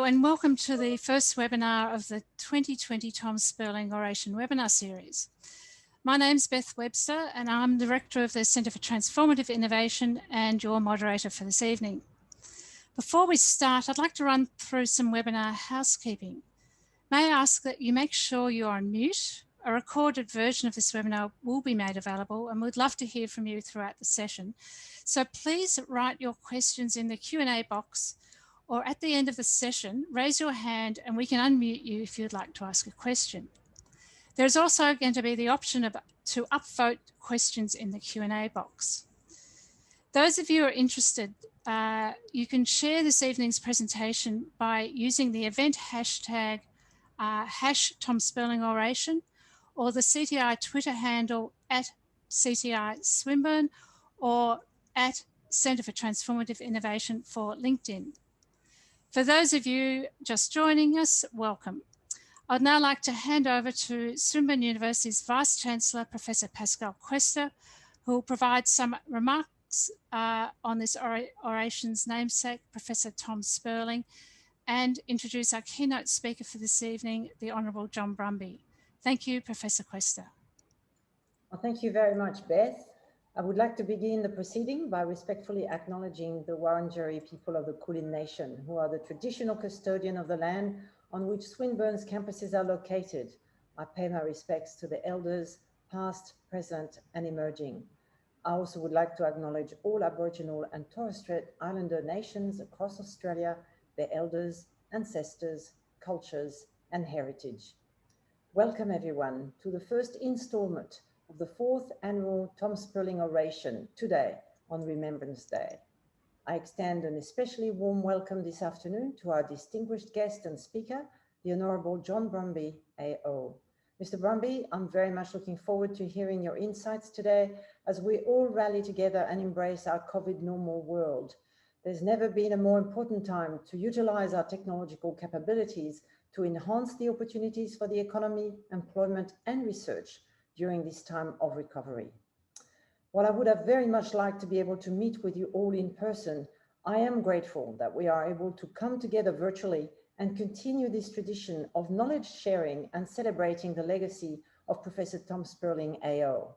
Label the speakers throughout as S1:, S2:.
S1: and welcome to the first webinar of the 2020 Tom Spurling Oration webinar series. My name's Beth Webster and I'm Director of the Centre for Transformative Innovation and your moderator for this evening. Before we start, I'd like to run through some webinar housekeeping. May I ask that you make sure you're on mute. A recorded version of this webinar will be made available and we'd love to hear from you throughout the session. So please write your questions in the Q&A box, or at the end of the session, raise your hand and we can unmute you if you'd like to ask a question. There's also going to be the option to upvote questions in the Q&A box. Those of you who are interested, you can share this evening's presentation by using the event hashtag #TomSpurlingOration or the CTI Twitter handle @CTI_Swinburne or @Centre for Transformative Innovation for LinkedIn. For those of you just joining us, welcome. I'd now like to hand over to Swinburne University's Vice-Chancellor, Professor Pascal Quester, who will provide some remarks on this oration's namesake, Professor Tom Spurling, and introduce our keynote speaker for this evening, the Honourable John Brumby. Thank you, Professor Quester.
S2: Well, thank you very much, Beth. I would like to begin the proceeding by respectfully acknowledging the Wurundjeri people of the Kulin Nation, who are the traditional custodian of the land on which Swinburne's campuses are located. I pay my respects to the elders, past, present, and emerging. I also would like to acknowledge all Aboriginal and Torres Strait Islander nations across Australia, their elders, ancestors, cultures, and heritage. Welcome everyone to the first installment of the 4th annual Tom Spurling Oration today on Remembrance Day. I extend an especially warm welcome this afternoon to our distinguished guest and speaker, the Honourable John Brumby, AO. Mr. Brumby, I'm very much looking forward to hearing your insights today as we all rally together and embrace our COVID normal world. There's never been a more important time to utilize our technological capabilities to enhance the opportunities for the economy, employment, and research during this time of recovery. While I would have very much liked to be able to meet with you all in person, I am grateful that we are able to come together virtually and continue this tradition of knowledge sharing and celebrating the legacy of Professor Tom Spurling, AO.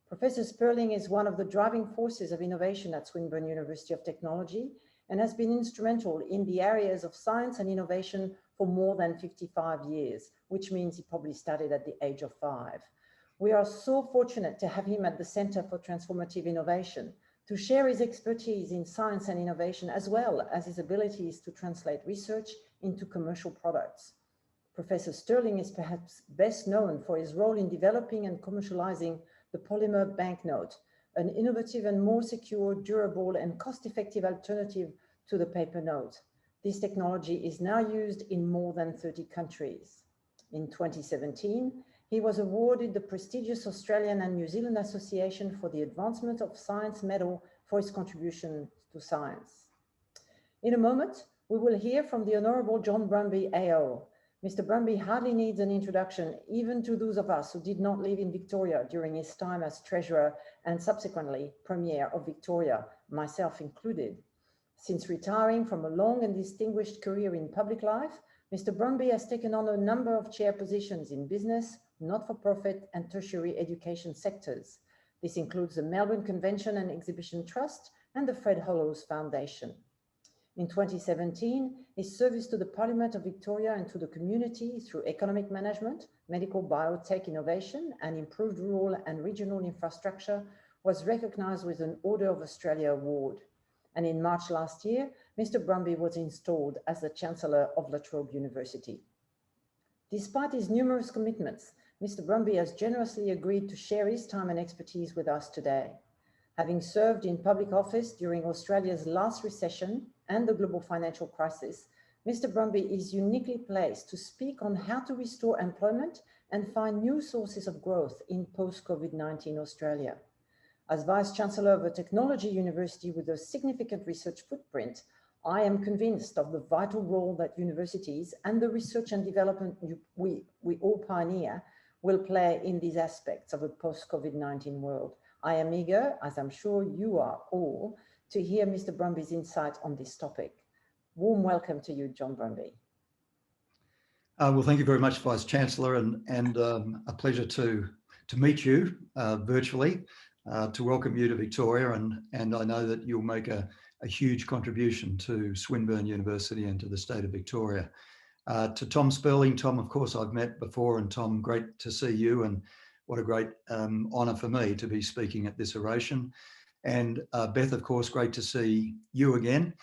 S2: Professor Spurling is one of the driving forces of innovation at Swinburne University of Technology and has been instrumental in the areas of science and innovation for more than 55 years, which means he probably started at the age of 5. We are so fortunate to have him at the Centre for Transformative Innovation to share his expertise in science and innovation, as well as his abilities to translate research into commercial products. Professor Spurling is perhaps best known for his role in developing and commercializing the polymer banknote, an innovative and more secure, durable, and cost-effective alternative to the paper note. This technology is now used in more than 30 countries. In 2017, he was awarded the prestigious Australian and New Zealand Association for the Advancement of Science Medal for his contribution to science. In a moment, we will hear from the Honourable John Brumby, AO. Mr. Brumby hardly needs an introduction, even to those of us who did not live in Victoria during his time as Treasurer and subsequently Premier of Victoria, myself included. Since retiring from a long and distinguished career in public life, Mr. Brumby has taken on a number of chair positions in business, not-for-profit and tertiary education sectors. This includes the Melbourne Convention and Exhibition Trust and the Fred Hollows Foundation. In 2017, his service to the Parliament of Victoria and to the community through economic management, medical biotech innovation, and improved rural and regional infrastructure was recognised with an Order of Australia Award. And in March last year, Mr. Brumby was installed as the Chancellor of La Trobe University. Despite his numerous commitments, Mr. Brumby has generously agreed to share his time and expertise with us today. Having served in public office during Australia's last recession and the global financial crisis, Mr. Brumby is uniquely placed to speak on how to restore employment and find new sources of growth in post-COVID-19 Australia. As Vice-Chancellor of a technology university with a significant research footprint, I am convinced of the vital role that universities and the research and development we all pioneer will play in these aspects of a post-COVID-19 world. I am eager, as I'm sure you are all, to hear Mr. Brumby's insight on this topic. Warm welcome to you, John Brumby.
S3: Well, thank you very much, Vice Chancellor, and a pleasure to meet you virtually, to welcome you to Victoria, and I know that you'll make a huge contribution to Swinburne University and to the state of Victoria. To Tom Spurling, Tom, of course, I've met before, and Tom, great to see you, and what a great honour for me to be speaking at this oration. And Beth, of course, great to see you again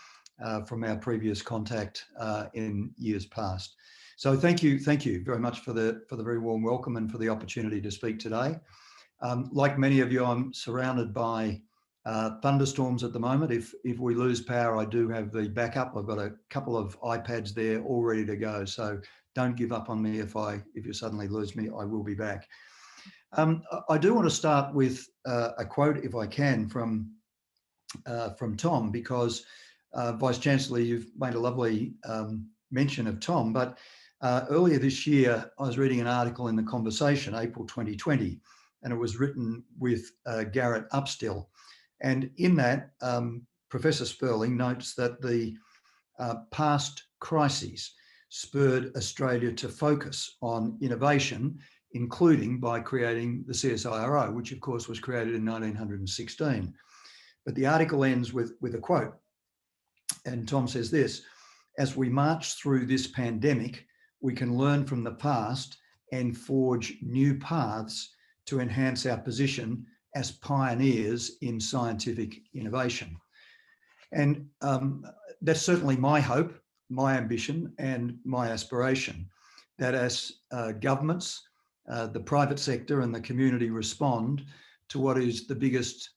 S3: from our previous contact in years past. So thank you very much for the very warm welcome and for the opportunity to speak today. Like many of you, I'm surrounded by thunderstorms at the moment. If we lose power, I do have the backup. I've got a couple of iPads there all ready to go. So don't give up on me if you suddenly lose me. I will be back. I do want to start with a quote, if I can, from Tom, because Vice Chancellor, you've made a lovely mention of Tom, but earlier this year, I was reading an article in The Conversation, April 2020, and it was written with Garrett Upstill. And in that, Professor Spurling notes that the past crises spurred Australia to focus on innovation, including by creating the CSIRO, which of course was created in 1916. But the article ends with a quote, and Tom says this: "As we march through this pandemic, we can learn from the past and forge new paths to enhance our position as pioneers in scientific innovation." And that's certainly my hope, my ambition, and my aspiration, that as governments, the private sector and the community respond to what is the biggest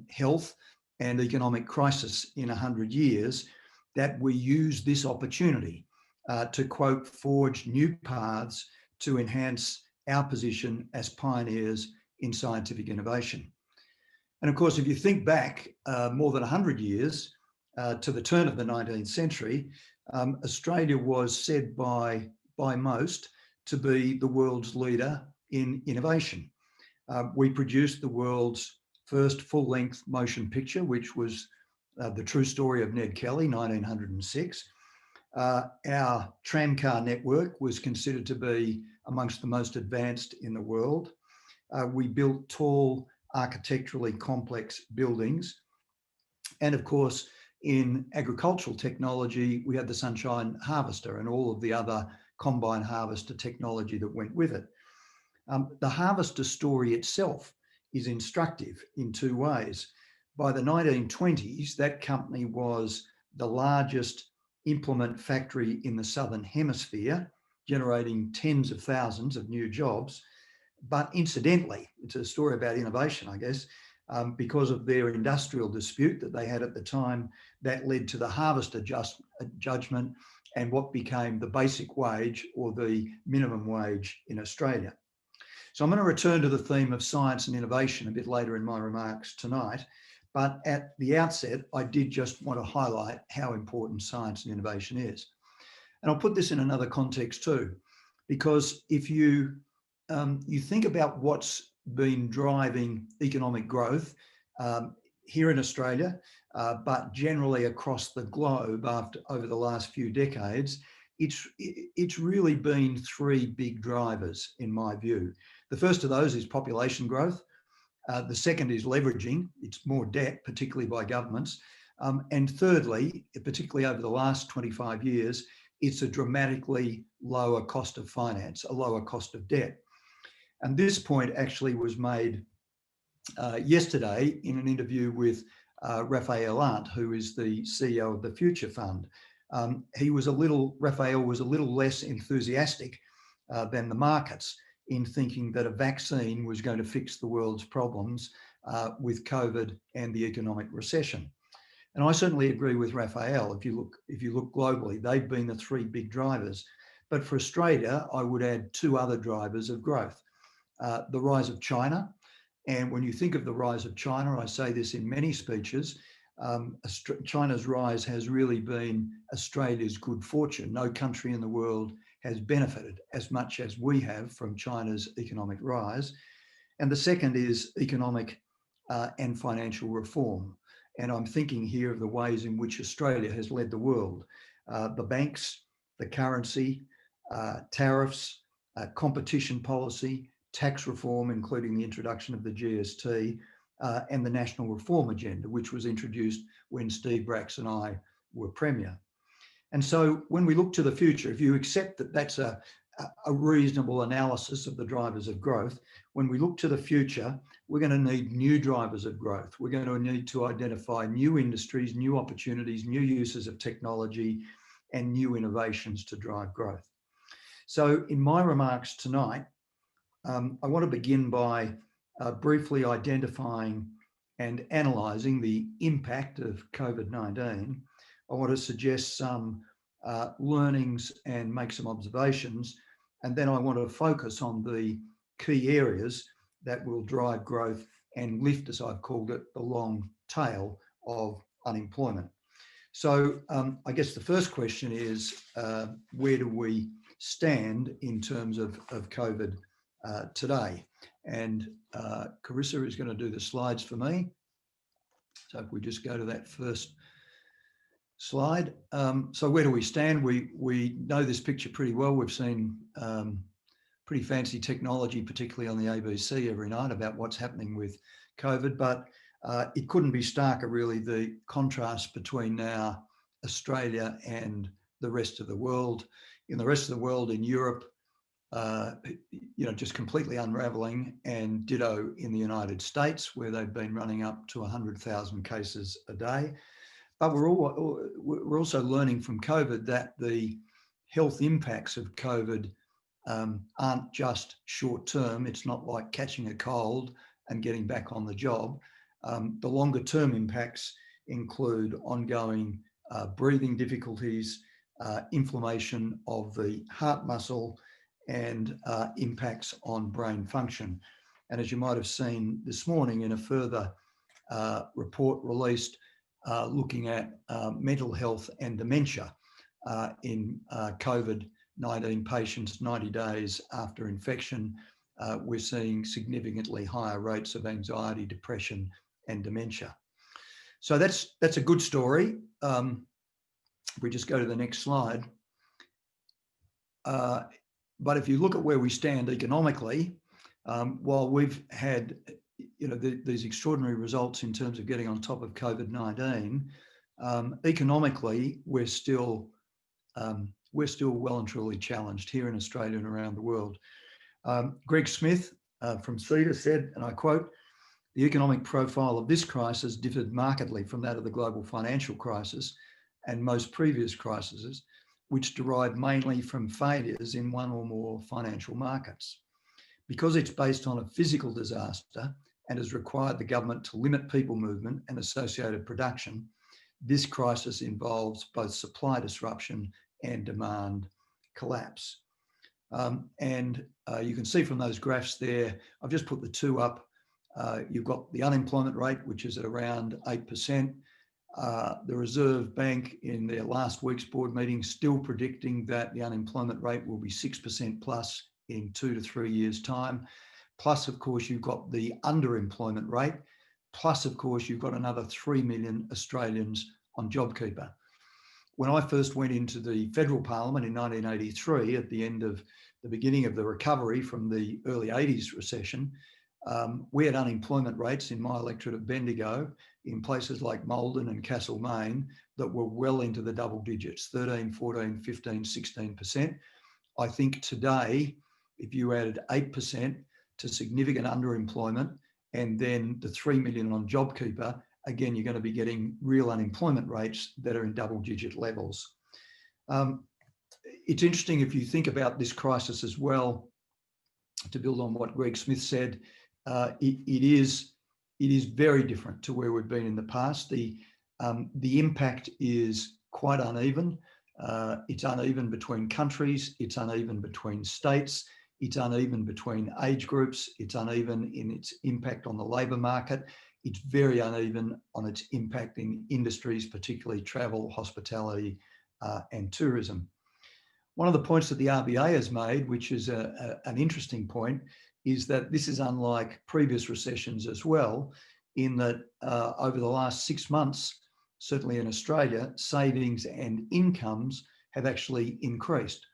S3: health and economic crisis in 100 years, that we use this opportunity to, quote, forge new paths to enhance our position as pioneers in scientific innovation. And of course, if you think back more than 100 years to the turn of the 19th century, Australia was said by most to be the world's leader in innovation. We produced the world's first full-length motion picture, which was The True Story of Ned Kelly, 1906. Our tramcar network was considered to be amongst the most advanced in the world. We built tall, architecturally complex buildings. And of course, in agricultural technology, we had the sunshine harvester and all of the other combine harvester technology that went with it. The harvester story itself is instructive in two ways. By the 1920s, that company was the largest implement factory in the Southern Hemisphere, generating tens of thousands of new jobs. But incidentally, it's a story about innovation, I guess, because of their industrial dispute that they had at the time, that led to the harvester judgment and what became the basic wage or the minimum wage in Australia. So I'm going to return to the theme of science and innovation a bit later in my remarks tonight. But at the outset, I did just want to highlight how important science and innovation is. And I'll put this in another context too, because if you think about what's been driving economic growth here in Australia, but generally across the globe over the last few decades, it's really been three big drivers in my view. The first of those is population growth. The second is leveraging. It's more debt, particularly by governments. And thirdly, particularly over the last 25 years, it's a dramatically lower cost of finance, a lower cost of debt. And this point actually was made yesterday in an interview with Raphael Arndt, who is the CEO of the Future Fund. Raphael was a little less enthusiastic than the markets in thinking that a vaccine was going to fix the world's problems with COVID and the economic recession. And I certainly agree with Raphael. If you look globally, they've been the three big drivers. But for Australia, I would add two other drivers of growth. The rise of China. And when you think of the rise of China, I say this in many speeches, China's rise has really been Australia's good fortune. No country in the world has benefited as much as we have from China's economic rise. And the second is economic and financial reform. And I'm thinking here of the ways in which Australia has led the world. The banks, the currency, tariffs, competition policy, tax reform, including the introduction of the GST, and the National Reform Agenda, which was introduced when Steve Bracks and I were Premier. And so when we look to the future, if you accept that that's a reasonable analysis of the drivers of growth, when we look to the future, we're going to need new drivers of growth. We're going to need to identify new industries, new opportunities, new uses of technology, and new innovations to drive growth. So in my remarks tonight, I want to begin by briefly identifying and analysing the impact of COVID-19. I want to suggest some learnings and make some observations, and then I want to focus on the key areas that will drive growth and lift, as I've called it, the long tail of unemployment. So I guess the first question is, where do we stand in terms of COVID today? And Carissa is going to do the slides for me. So if we just go to that first slide. So where do we stand? We know this picture pretty well. We've seen pretty fancy technology, particularly on the ABC every night, about what's happening with COVID, but it couldn't be starker, really, the contrast between now Australia and the rest of the world. In the rest of the world, in Europe, just completely unraveling, and ditto in the United States, where they've been running up to 100,000 cases a day. But we're also learning from COVID that the health impacts of COVID aren't just short term. It's not like catching a cold and getting back on the job. The longer term impacts include ongoing breathing difficulties, inflammation of the heart muscle, and impacts on brain function. And as you might have seen this morning in a further report released looking at mental health and dementia in COVID-19 patients 90 days after infection, we're seeing significantly higher rates of anxiety, depression, and dementia. So that's a good story. We just go to the next slide. But if you look at where we stand economically, while we've had these extraordinary results in terms of getting on top of COVID-19, economically we're still well and truly challenged here in Australia and around the world. Greg Smith from CEDA said, and I quote, "The economic profile of this crisis differed markedly from that of the global financial crisis and most previous crises, which derived mainly from failures in one or more financial markets. Because it's based on a physical disaster and has required the government to limit people movement and associated production, this crisis involves both supply disruption and demand collapse." You can see from those graphs there, I've just put the two up. You've got the unemployment rate, which is at around 8%. The Reserve Bank in their last week's board meeting still predicting that the unemployment rate will be 6% plus in 2 to 3 years' time. Plus, of course, you've got the underemployment rate. Plus, of course, you've got another 3 million Australians on JobKeeper. When I first went into the federal parliament in 1983, at the beginning of the recovery from the early 80s recession, we had unemployment rates in my electorate of Bendigo in places like Maldon and Castlemaine that were well into the double digits, 13, 14, 15, 16%. I think today, if you added 8% to significant underemployment and then the 3 million on JobKeeper, again, you're going to be getting real unemployment rates that are in double-digit levels. It's interesting if you think about this crisis as well, to build on what Greg Smith said, it is very different to where we've been in the past. The impact is quite uneven. It's uneven between countries. It's uneven between states. It's uneven between age groups. It's uneven in its impact on the labour market. It's very uneven on its impact in industries, particularly travel, hospitality, and tourism. One of the points that the RBA has made, which is an interesting point, is that this is unlike previous recessions as well, in that over the last 6 months, certainly in Australia, savings and incomes have actually increased.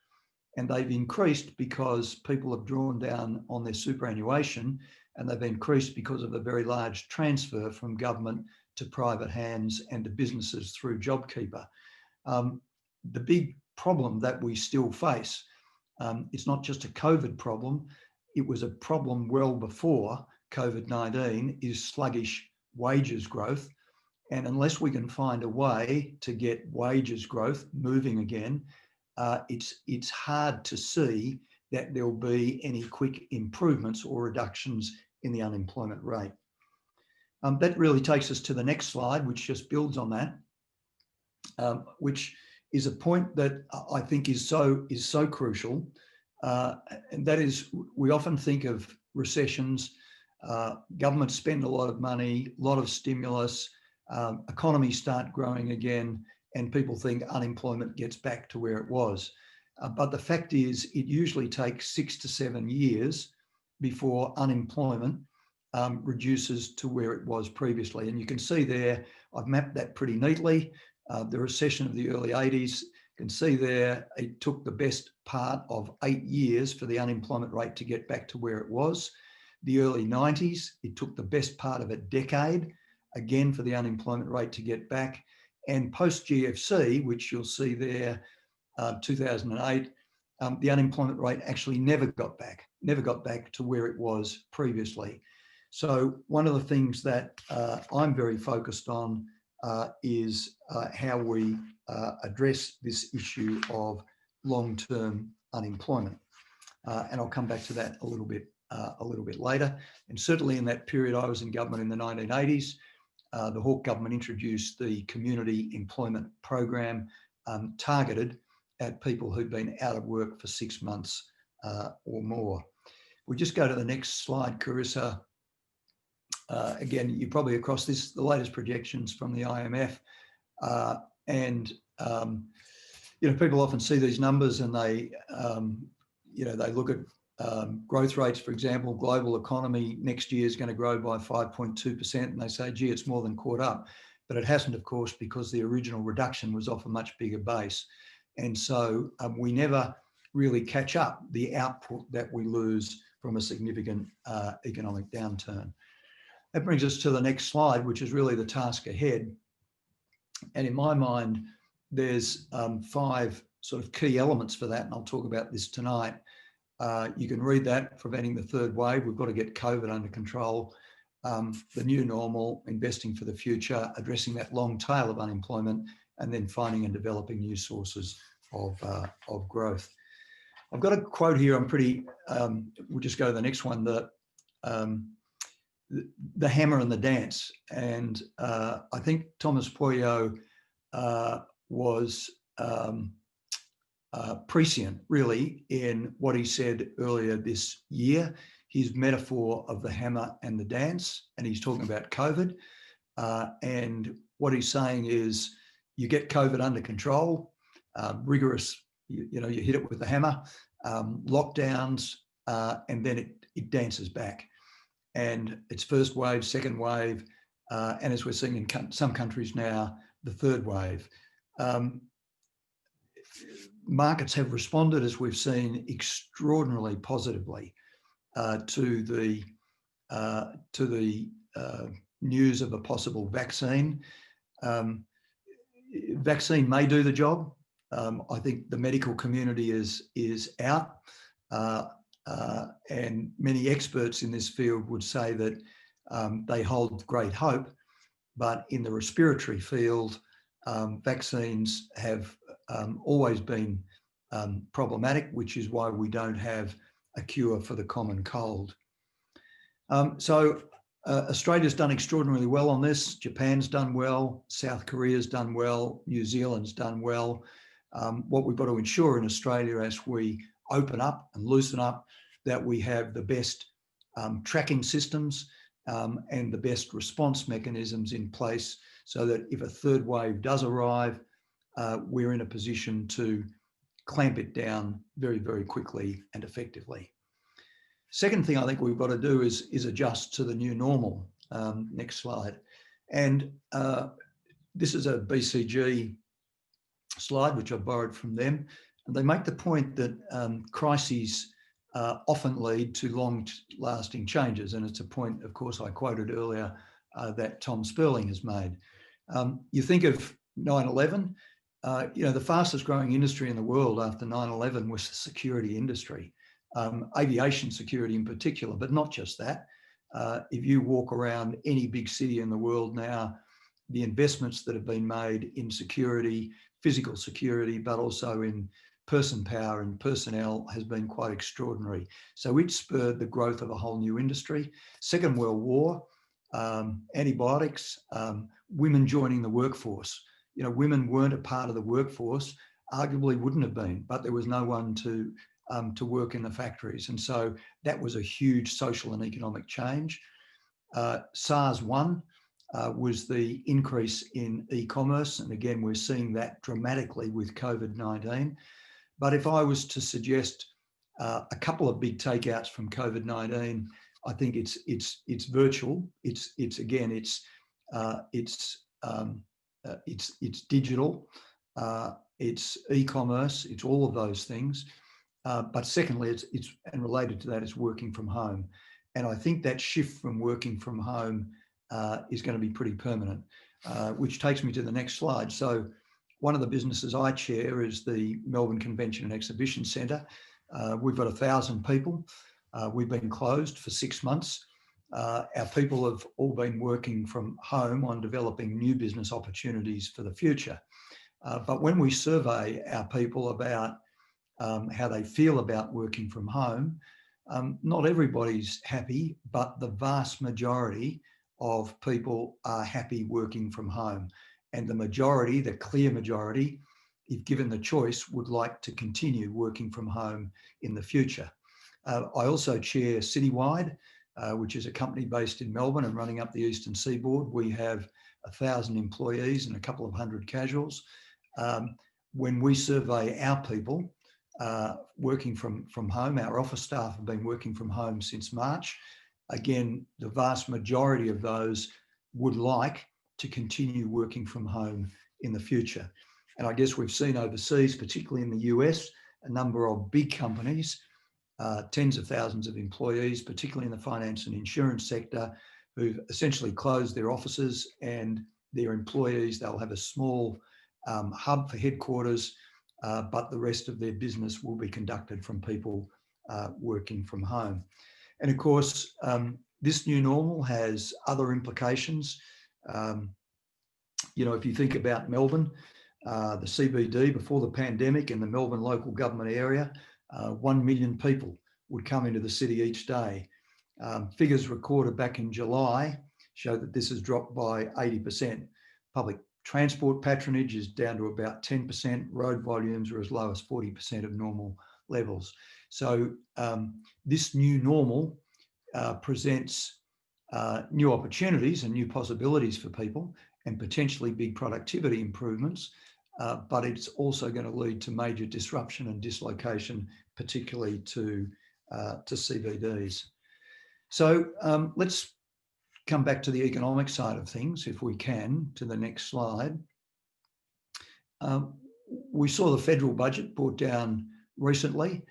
S3: And they've increased because people have drawn down on their superannuation, and they've increased because of a very large transfer from government to private hands and to businesses through JobKeeper. The big problem that we still face, it's not just a COVID problem, it was a problem well before COVID-19, is sluggish wages growth. And unless we can find a way to get wages growth moving again, it's hard to see that there'll be any quick improvements or reductions in the unemployment rate. That really takes us to the next slide, which just builds on that, which is a point that I think is so crucial. And that is, we often think of recessions, governments spend a lot of money, a lot of stimulus, economies start growing again, and people think unemployment gets back to where it was. But the fact is, it usually takes 6 to 7 years before unemployment reduces to where it was previously. And you can see there, I've mapped that pretty neatly. The recession of the early 80s, you can see there, it took the best part of 8 years for the unemployment rate to get back to where it was. The early 90s, it took the best part of a decade, again, for the unemployment rate to get back. And post-GFC, which you'll see there, 2008, the unemployment rate actually never got back to where it was previously. So one of the things that I'm very focused on is how we address this issue of long-term unemployment. And I'll come back to that a little bit later. And certainly in that period I was in government in the 1980s, the Hawke government introduced the Community Employment Program targeted at people who'd been out of work for 6 months or more. We just go to the next slide, Carissa. Again, you're probably across this, the latest projections from the IMF. People often see these numbers and they look at growth rates. For example, global economy next year is going to grow by 5.2%, and they say, gee, it's more than caught up. But it hasn't, of course, because the original reduction was off a much bigger base. And so we never really catch up the output that we lose from a significant economic downturn. That brings us to the next slide, which is really the task ahead. And in my mind, there's 5 sort of key elements for that, and I'll talk about this tonight. You can read that: preventing the third wave. We've got to get COVID under control. The new normal, investing for the future, addressing that long tail of unemployment, and then finding and developing new sources of growth. I've got a quote here. We'll just go to the next one. The hammer and the dance. And I think Thomas Poyo was prescient, really, in what he said earlier this year. His metaphor of the hammer and the dance, and he's talking about COVID. And what he's saying is, you get COVID under control, rigorous, you hit it with the hammer, lockdowns, and then it dances back. And it's first wave, second wave, and as we're seeing in some countries now, the third wave. Markets have responded, as we've seen, extraordinarily positively to the news of a possible vaccine. Vaccine may do the job. I think the medical community is out, and many experts in this field would say that they hold great hope. But in the respiratory field, vaccines have always been problematic, which is why we don't have a cure for the common cold. So Australia's done extraordinarily well on this. Japan's done well. South Korea's done well. New Zealand's done well. What we've got to ensure in Australia, as we open up and loosen up, that we have the best tracking systems and the best response mechanisms in place, so that if a third wave does arrive, we're in a position to clamp it down very, very quickly and effectively. Second thing I think we've got to do is adjust to the new normal. Next slide. And this is a BCG slide, which I borrowed from them. They make the point that crises often lead to long-lasting changes, and it's a point, of course, I quoted earlier that Tom Spurling has made. You think of 9/11, the fastest growing industry in the world after 9/11 was the security industry, aviation security in particular, but not just that. If you walk around any big city in the world now, the investments that have been made in security, physical security, but also in person power and personnel has been quite extraordinary. So it spurred the growth of a whole new industry. Second World War, antibiotics, women joining the workforce. Women weren't a part of the workforce, arguably wouldn't have been, but there was no one to work in the factories. And so that was a huge social and economic change. SARS 1 was the increase in e-commerce. And again, we're seeing that dramatically with COVID-19. But if I was to suggest a couple of big takeouts from COVID-19, I think it's virtual. It's digital. It's e-commerce. It's all of those things. But secondly, it's and related to that is working from home. And I think that shift from working from home is going to be pretty permanent, which takes me to the next slide. So one of the businesses I chair is the Melbourne Convention and Exhibition Centre. We've got 1,000 people. We've been closed for 6 months. Our people have all been working from home on developing new business opportunities for the future. But when we survey our people about how they feel about working from home, not everybody's happy, but the vast majority of people are happy working from home. And the majority, the clear majority, if given the choice, would like to continue working from home in the future. I also chair Citywide, which is a company based in Melbourne and running up the eastern seaboard. We have 1,000 employees and a couple of hundred casuals. When we survey our people working from home, our office staff have been working from home since March. Again, the vast majority of those would like to continue working from home in the future. And I guess we've seen overseas, particularly in the US, a number of big companies, tens of thousands of employees, particularly in the finance and insurance sector, who've essentially closed their offices, and their employees, they'll have a small hub for headquarters, but the rest of their business will be conducted from people working from home. And of course, this new normal has other implications. If you think about Melbourne, the CBD before the pandemic in the Melbourne local government area, 1 million people would come into the city each day. Figures recorded back in July show that this has dropped by 80%. Public transport patronage is down to about 10%. Road volumes are as low as 40% of normal levels. So this new normal presents new opportunities and new possibilities for people, and potentially big productivity improvements, but it's also going to lead to major disruption and dislocation, particularly to CBDs. So let's come back to the economic side of things, if we can, to the next slide. We saw the federal budget brought down recently.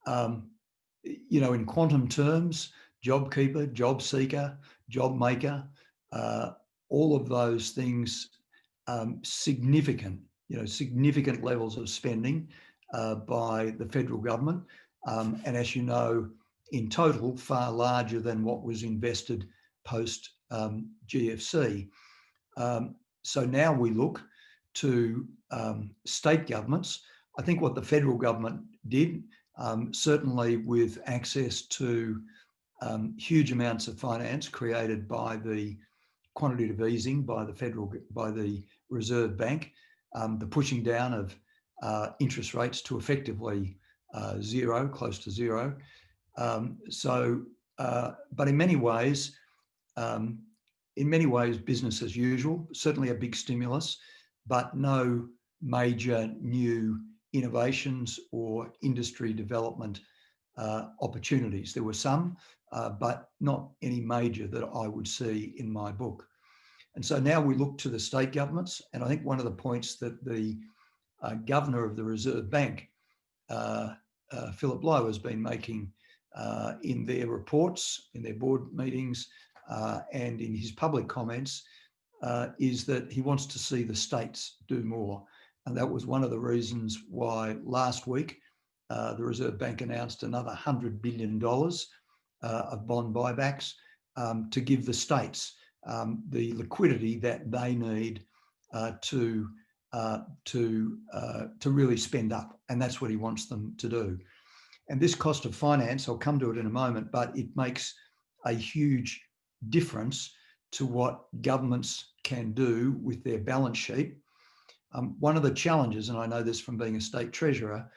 S3: In quantum terms, JobKeeper, JobSeeker, JobMaker, all of those things, significant levels of spending by the federal government. And as you know, in total, far larger than what was invested post GFC. So now we look to state governments. I think what the federal government did, certainly with access to huge amounts of finance created by the quantitative easing by the Reserve Bank, the pushing down of interest rates to effectively zero, close to zero. But in many ways, business as usual, certainly a big stimulus, but no major new innovations or industry development opportunities. There were some, but not any major that I would see in my book. And so now we look to the state governments, and I think one of the points that the governor of the Reserve Bank Philip Lowe has been making in their reports, in their board meetings, and in his public comments, is that he wants to see the states do more. And that was one of the reasons why last week the Reserve Bank announced another $100 billion of bond buybacks to give the states the liquidity that they need to really spend up. And that's what he wants them to do. And this cost of finance, I'll come to it in a moment, but it makes a huge difference to what governments can do with their balance sheet. One of the challenges, and I know this from being a state treasurer,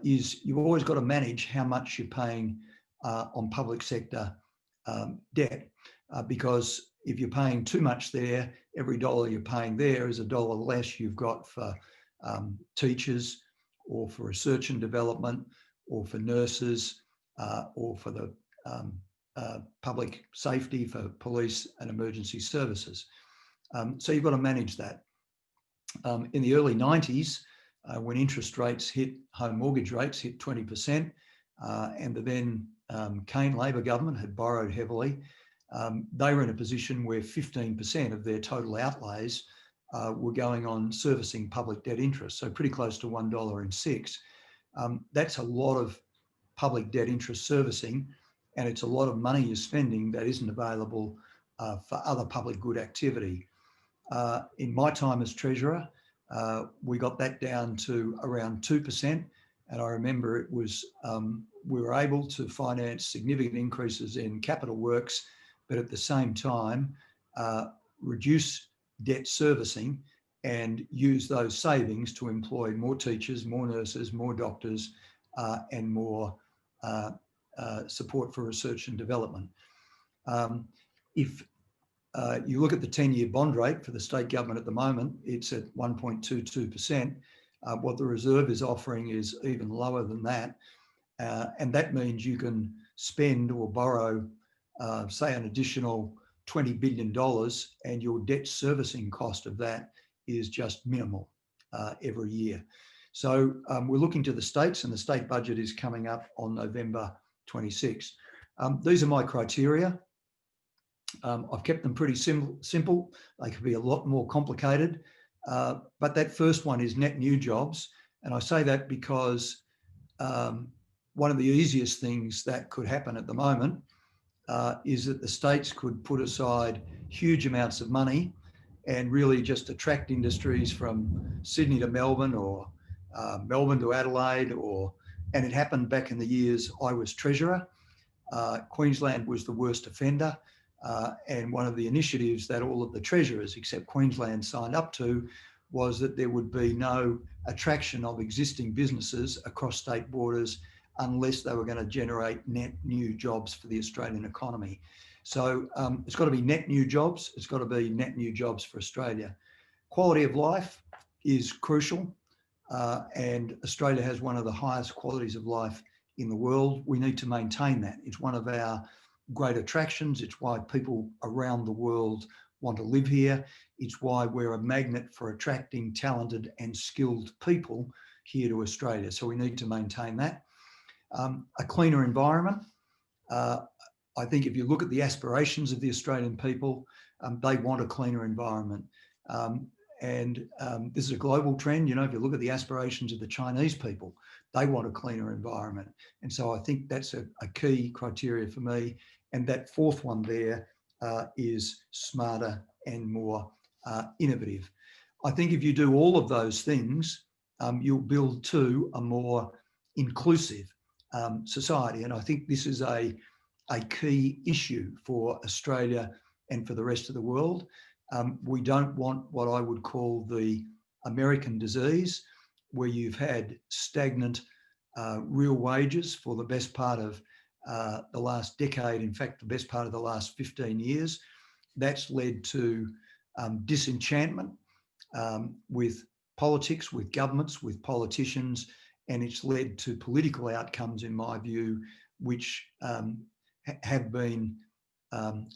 S3: is you've always got to manage how much you're paying on public sector debt, because if you're paying too much there, every dollar you're paying there is a dollar less you've got for teachers, or for research and development, or for nurses, or for the public safety, for police and emergency services. So you've got to manage that. In the early 90s, when interest rates hit, home mortgage rates hit 20%, and the then Cain Labor government had borrowed heavily, they were in a position where 15% of their total outlays were going on servicing public debt interest, so pretty close to $1.06. That's a lot of public debt interest servicing, and it's a lot of money you're spending that isn't available for other public good activity. In my time as treasurer, we got that down to around 2%. And I remember it was, we were able to finance significant increases in capital works, but at the same time, reduce debt servicing and use those savings to employ more teachers, more nurses, more doctors, and more support for research and development. If you look at the 10-year bond rate for the state government at the moment, it's at 1.22%. What the Reserve is offering is even lower than that. And that means you can spend or borrow, say, an additional $20 billion, and your debt servicing cost of that is just minimal every year. So we're looking to the states, and the state budget is coming up on November 26. These are my criteria. I've kept them pretty simple. They could be a lot more complicated, but that first one is net new jobs. And I say that because one of the easiest things that could happen at the moment is that the states could put aside huge amounts of money and really just attract industries from Sydney to Melbourne, or Melbourne to Adelaide, and it happened back in the years I was treasurer. Queensland was the worst offender. And one of the initiatives that all of the treasurers except Queensland signed up to was that there would be no attraction of existing businesses across state borders unless they were going to generate net new jobs for the Australian economy. So it's got to be net new jobs. It's got to be net new jobs for Australia. Quality of life is crucial, and Australia has one of the highest qualities of life in the world. We need to maintain that. It's one of our great attractions. It's why people around the world want to live here. It's why we're a magnet for attracting talented and skilled people here to Australia. So we need to maintain that. A cleaner environment. I think if you look at the aspirations of the Australian people, they want a cleaner environment. This is a global trend. You know, if you look at the aspirations of the Chinese people, they want a cleaner environment. And so I think that's a key criteria for me. And that fourth one there is smarter and more innovative. I think if you do all of those things, you'll build to a more inclusive society. And I think this is a key issue for Australia and for the rest of the world. We don't want what I would call the American disease, where you've had stagnant real wages for the best part of the last decade, in fact, the best part of the last 15 years. That's led to disenchantment with politics, with governments, with politicians, and it's led to political outcomes, in my view, which have been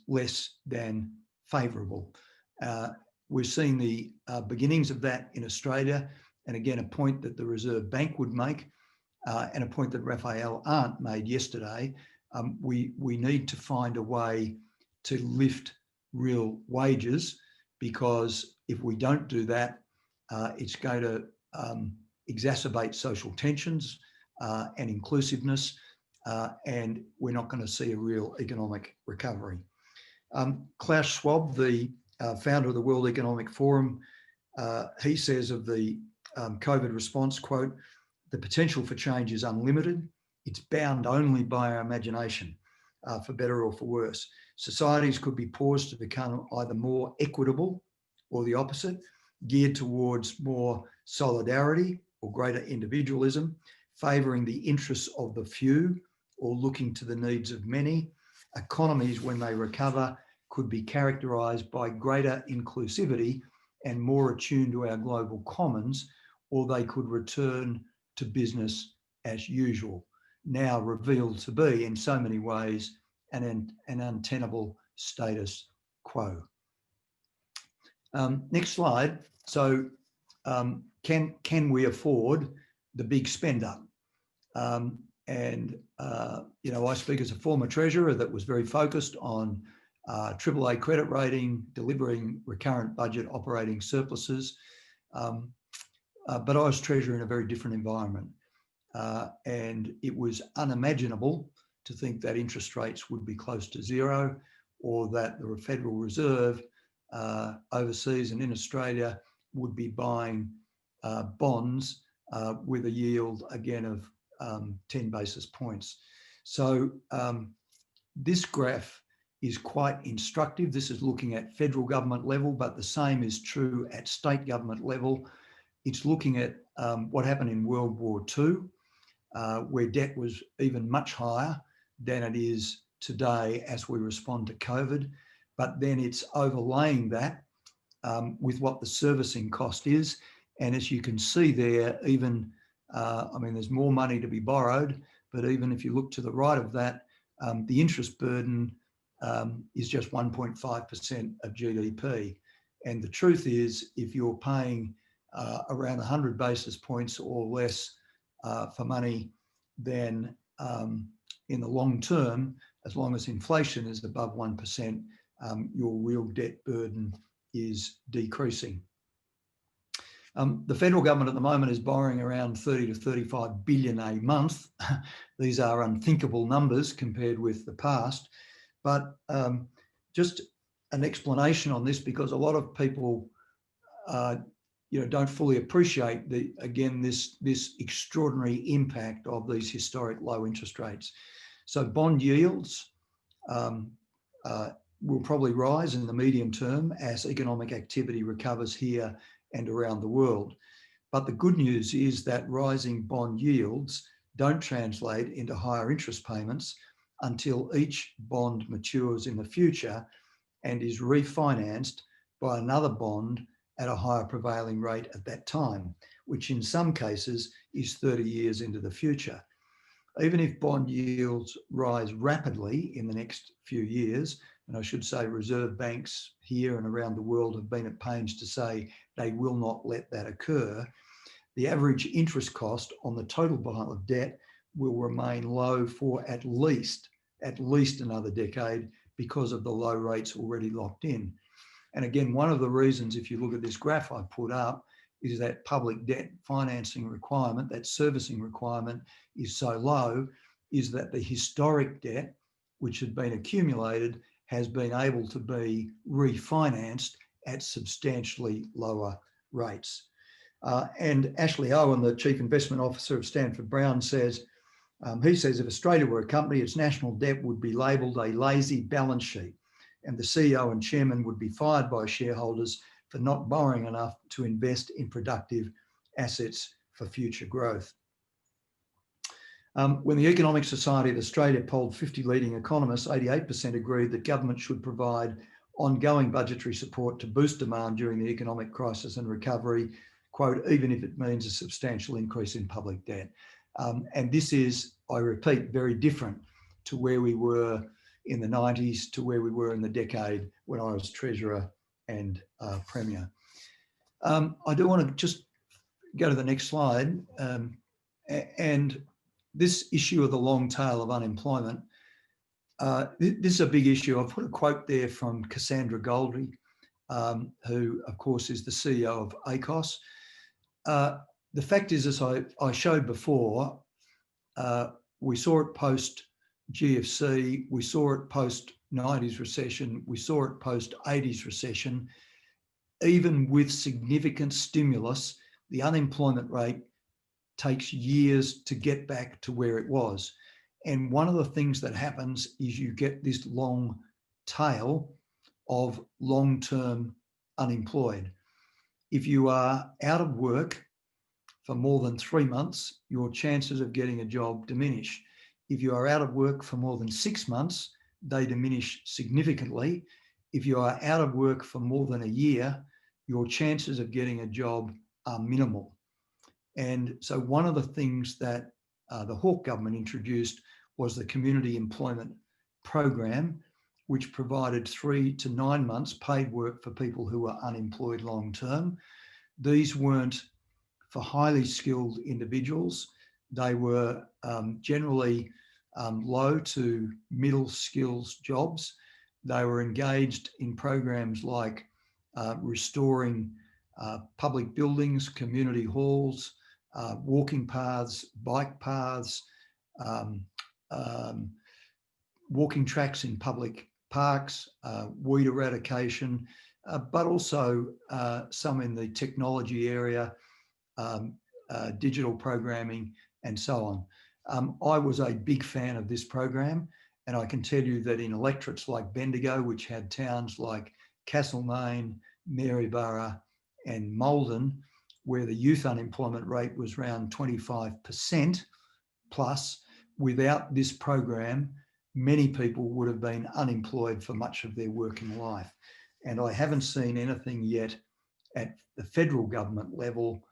S3: less than favourable. We're seeing the beginnings of that in Australia, and again, a point that the Reserve Bank would make and a point that Raphael Arndt made yesterday, we need to find a way to lift real wages, because if we don't do that, it's going to exacerbate social tensions and inclusiveness, and we're not going to see a real economic recovery. Klaus Schwab, the founder of the World Economic Forum, he says of the COVID response, quote, "The potential for change is unlimited. It's bound only by our imagination, for better or for worse. Societies could be poised to become either more equitable or the opposite, geared towards more solidarity or greater individualism, favouring the interests of the few or looking to the needs of many. Economies, when they recover, could be characterised by greater inclusivity and more attuned to our global commons, or they could return to business as usual, now revealed to be in so many ways an untenable status quo." Next slide. So can we afford the big spender? You know, I speak as a former treasurer that was very focused on AAA credit rating, delivering recurrent budget operating surpluses. But I was treasurer in a very different environment. And it was unimaginable to think that interest rates would be close to zero, or that the Federal Reserve overseas and in Australia would be buying bonds with a yield again of 10 basis points. So this graph is quite instructive. This is looking at federal government level, but the same is true at state government level. It's looking at what happened in World War II, where debt was even much higher than it is today as we respond to COVID. But then it's overlaying that with what the servicing cost is. And as you can see there, even, I mean, there's more money to be borrowed, but even if you look to the right of that, the interest burden is just 1.5% of GDP. And the truth is, if you're paying around 100 basis points or less for money, then in the long term, as long as inflation is above 1%, your real debt burden is decreasing. The federal government at the moment is borrowing around 30 to 35 billion a month. These are unthinkable numbers compared with the past, but just an explanation on this, because a lot of people don't fully appreciate this extraordinary impact of these historic low interest rates. So bond yields will probably rise in the medium term as economic activity recovers here and around the world. But the good news is that rising bond yields don't translate into higher interest payments until each bond matures in the future and is refinanced by another bond at a higher prevailing rate at that time, which in some cases is 30 years into the future. Even if bond yields rise rapidly in the next few years, and I should say reserve banks here and around the world have been at pains to say they will not let that occur, the average interest cost on the total pile of debt will remain low for at least another decade because of the low rates already locked in. And again, one of the reasons, if you look at this graph I put up, is that public debt financing requirement, that servicing requirement is so low, is that the historic debt, which had been accumulated, has been able to be refinanced at substantially lower rates. And Ashley Owen, the Chief Investment Officer of Stanford Brown, says, he says, if Australia were a company, its national debt would be labelled a lazy balance sheet, and the CEO and chairman would be fired by shareholders for not borrowing enough to invest in productive assets for future growth. When the Economic Society of Australia polled 50 leading economists, 88% agreed that government should provide ongoing budgetary support to boost demand during the economic crisis and recovery, quote, even if it means a substantial increase in public debt. And this is, I repeat, very different to where we were in the 90s, to where we were in the decade when I was Treasurer and Premier. I do want to just go to the next slide. And this issue of the long tail of unemployment, this is a big issue. I've put a quote there from Cassandra Goldie, who, of course, is the CEO of ACOS. The fact is, as I showed before, we saw it post GFC, we saw it post 90s recession, we saw it post 80s recession. Even with significant stimulus, the unemployment rate takes years to get back to where it was. And one of the things that happens is you get this long tail of long-term unemployed. If you are out of work for more than 3 months, your chances of getting a job diminish. If you are out of work for more than 6 months, they diminish significantly. If you are out of work for more than a year, your chances of getting a job are minimal. And so one of the things that the Hawke government introduced was the Community Employment Program, which provided 3 to 9 months paid work for people who were unemployed long term. These weren't for highly skilled individuals. They were generally low to middle skills jobs. They were engaged in programs like restoring public buildings, community halls, walking paths, bike paths, walking tracks in public parks, weed eradication, but also some in the technology area, digital programming, and so on. I was a big fan of this program, and I can tell you that in electorates like Bendigo, which had towns like Castlemaine, Maryborough, and Maldon, where the youth unemployment rate was around 25% plus, without this program, many people would have been unemployed for much of their working life. And I haven't seen anything yet at the federal government level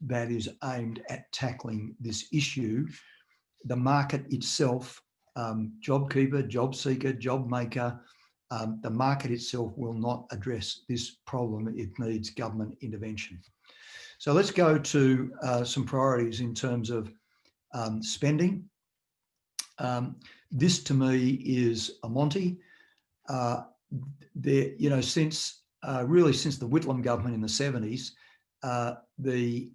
S3: that is aimed at tackling this issue. The market itself, JobKeeper, JobSeeker, JobMaker, the market itself will not address this problem. It needs government intervention. So let's go to some priorities in terms of spending. This to me is a Monty. Since the Whitlam government in the 70s, the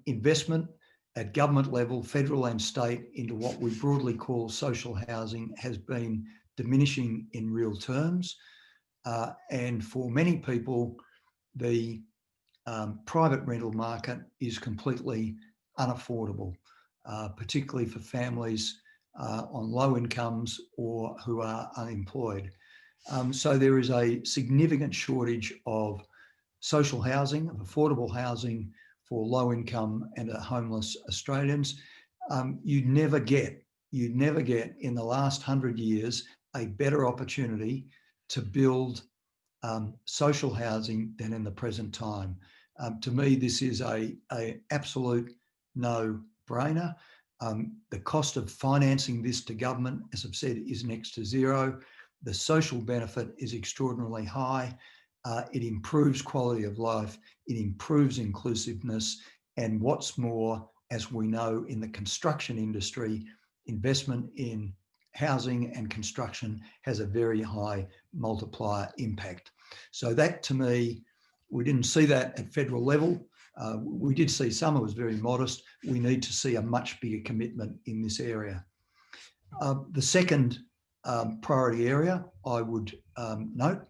S3: investment at government level, federal and state, into what we broadly call social housing has been diminishing in real terms. And for many people, the private rental market is completely unaffordable, particularly for families on low incomes or who are unemployed. So there is a significant shortage of social housing, of affordable housing for low income and homeless Australians. You'd never get in the last 100 years a better opportunity to build social housing than in the present time. To me, this is a absolute no-brainer. The cost of financing this to government, as I've said, is next to zero. The social benefit is extraordinarily high. It improves quality of life. It improves inclusiveness. And what's more, as we know in the construction industry, investment in housing and construction has a very high multiplier impact. So that, to me, we didn't see that at federal level. We did see some, it was very modest. We need to see a much bigger commitment in this area. The second priority area I would note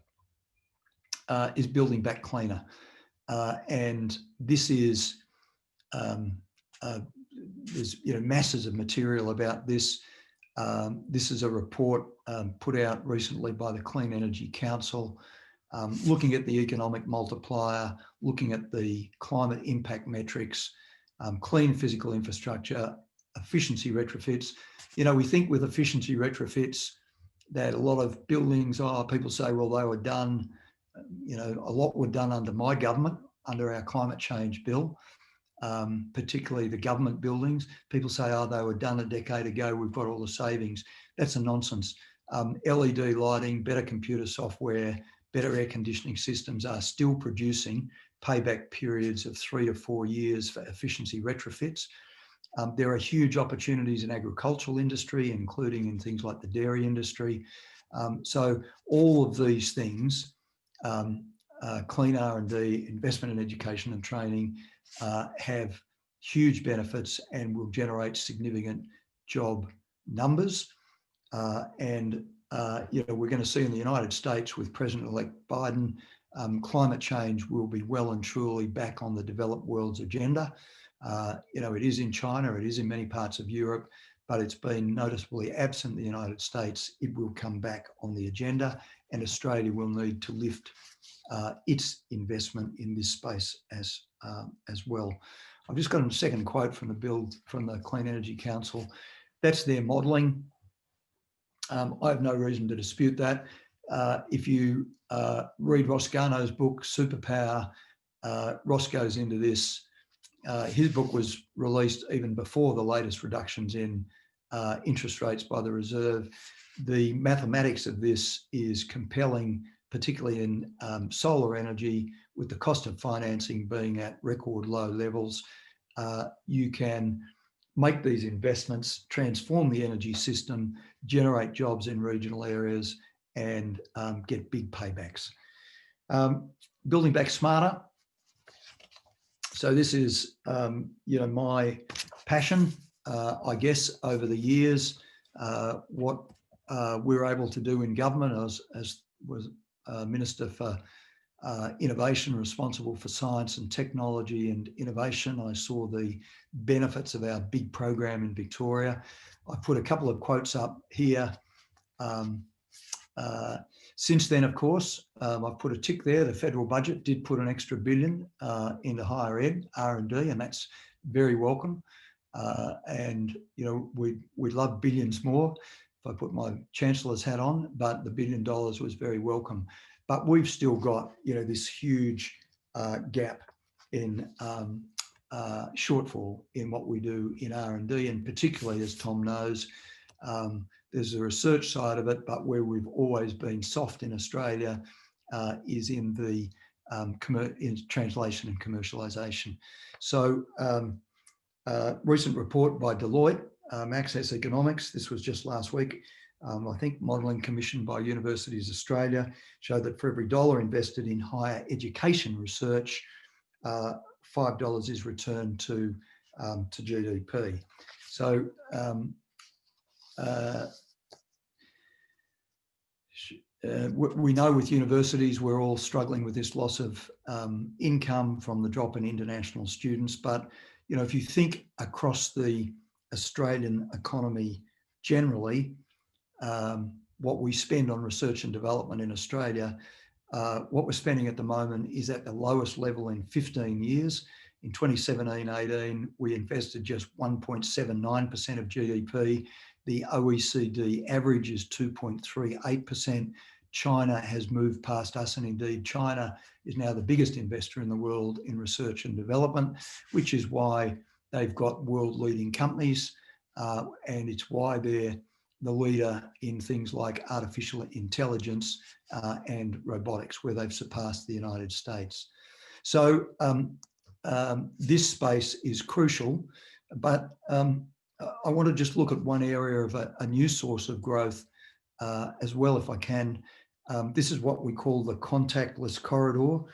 S3: is building back cleaner. And this is, there's masses of material about this. This is a report put out recently by the Clean Energy Council, looking at the economic multiplier, looking at the climate impact metrics, clean physical infrastructure, efficiency retrofits. We think with efficiency retrofits that a lot of buildings, people say, well, they were done, a lot were done under my government, under our climate change bill, particularly the government buildings. People say, they were done a decade ago, we've got all the savings. That's a nonsense. LED lighting, better computer software, better air conditioning systems are still producing payback periods of 3 to 4 years for efficiency retrofits. There are huge opportunities in agricultural industry, including in things like the dairy industry. So all of these things, clean R&D, investment in education and training, have huge benefits and will generate significant job numbers. We're going to see in the United States with President-elect Biden, climate change will be well and truly back on the developed world's agenda. It is in China, it is in many parts of Europe, but it's been noticeably absent in the United States. It will come back on the agenda, and Australia will need to lift its investment in this space as well. I've just got a second quote from the Clean Energy Council. That's their modelling. I have no reason to dispute that. If you read Ross Garnaut's book, Superpower, Ross goes into this. His book was released even before the latest reductions in interest rates by the Reserve. The mathematics of this is compelling, particularly in solar energy, with the cost of financing being at record low levels. You can make these investments, transform the energy system, generate jobs in regional areas, and get big paybacks. Building back smarter. So this is, my passion, I guess, over the years. What we're able to do in government, as was Minister for Innovation, responsible for science and technology and innovation. I saw the benefits of our big program in Victoria. I put a couple of quotes up here. Since then, of course, I've put a tick there. The federal budget did put an extra $1 billion into higher ed, R&D, and that's very welcome. We'd love billions more if I put my Chancellor's hat on, but the $1 billion was very welcome. But we've still got, this huge gap in shortfall in what we do in R&D, and particularly, as Tom knows, there's a research side of it, but where we've always been soft in Australia is in the in translation and commercialisation. So recent report by Deloitte, Access Economics, this was just last week, I think modelling commissioned by Universities Australia, showed that for every $1 invested in higher education research, $5 is returned to GDP. So we know with universities, we're all struggling with this loss of income from the drop in international students. But, if you think across the Australian economy generally, what we spend on research and development in Australia, what we're spending at the moment is at the lowest level in 15 years. In 2017-18, we invested just 1.79% of GDP. The OECD average is 2.38%. China has moved past us, and indeed China is now the biggest investor in the world in research and development, which is why they've got world-leading companies, and it's why they're the leader in things like artificial intelligence and robotics, where they've surpassed the United States. So this space is crucial, but I want to just look at one area of a new source of growth as well, if I can. This is what we call the contactless corridor.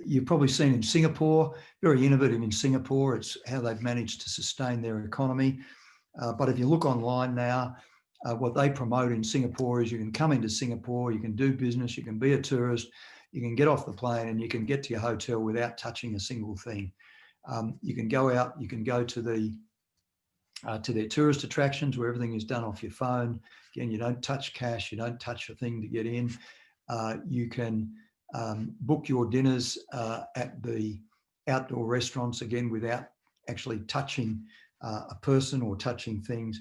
S3: You've probably seen in Singapore, very innovative in Singapore. It's how they've managed to sustain their economy. But if you look online now, what they promote in Singapore is you can come into Singapore, you can do business, you can be a tourist, you can get off the plane and you can get to your hotel without touching a single thing. You can go out, you can go to their tourist attractions where everything is done off your phone. Again, you don't touch cash, you don't touch a thing to get in. You can book your dinners at the outdoor restaurants, again, without actually touching a person or touching things.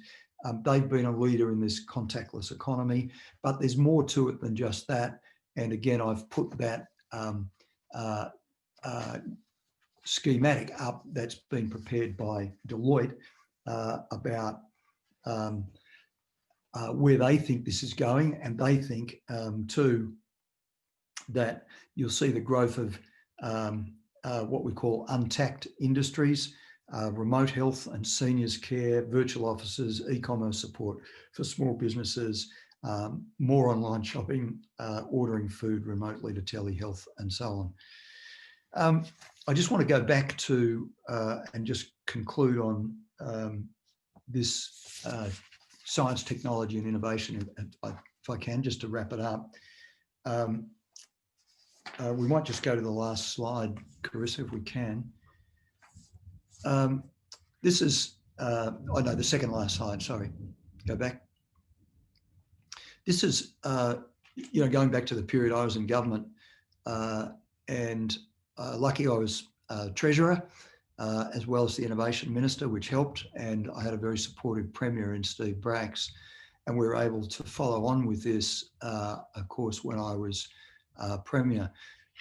S3: They've been a leader in this contactless economy, but there's more to it than just that. And again, I've put that schematic up that's been prepared by Deloitte about where they think this is going. And they think too that you'll see the growth of what we call untapped industries. remote health and seniors care, virtual offices, e-commerce support for small businesses, more online shopping, ordering food remotely to telehealth, and so on. I just want to go back to and just conclude on this science, technology and innovation, if I can, just to wrap it up. We might just go to the last slide, Carissa, if we can. This is, oh no, the second last slide, sorry, go back. This is, going back to the period I was in government, and lucky I was Treasurer, as well as the Innovation Minister, which helped, and I had a very supportive Premier in Steve Bracks, and we were able to follow on with this, of course, when I was Premier.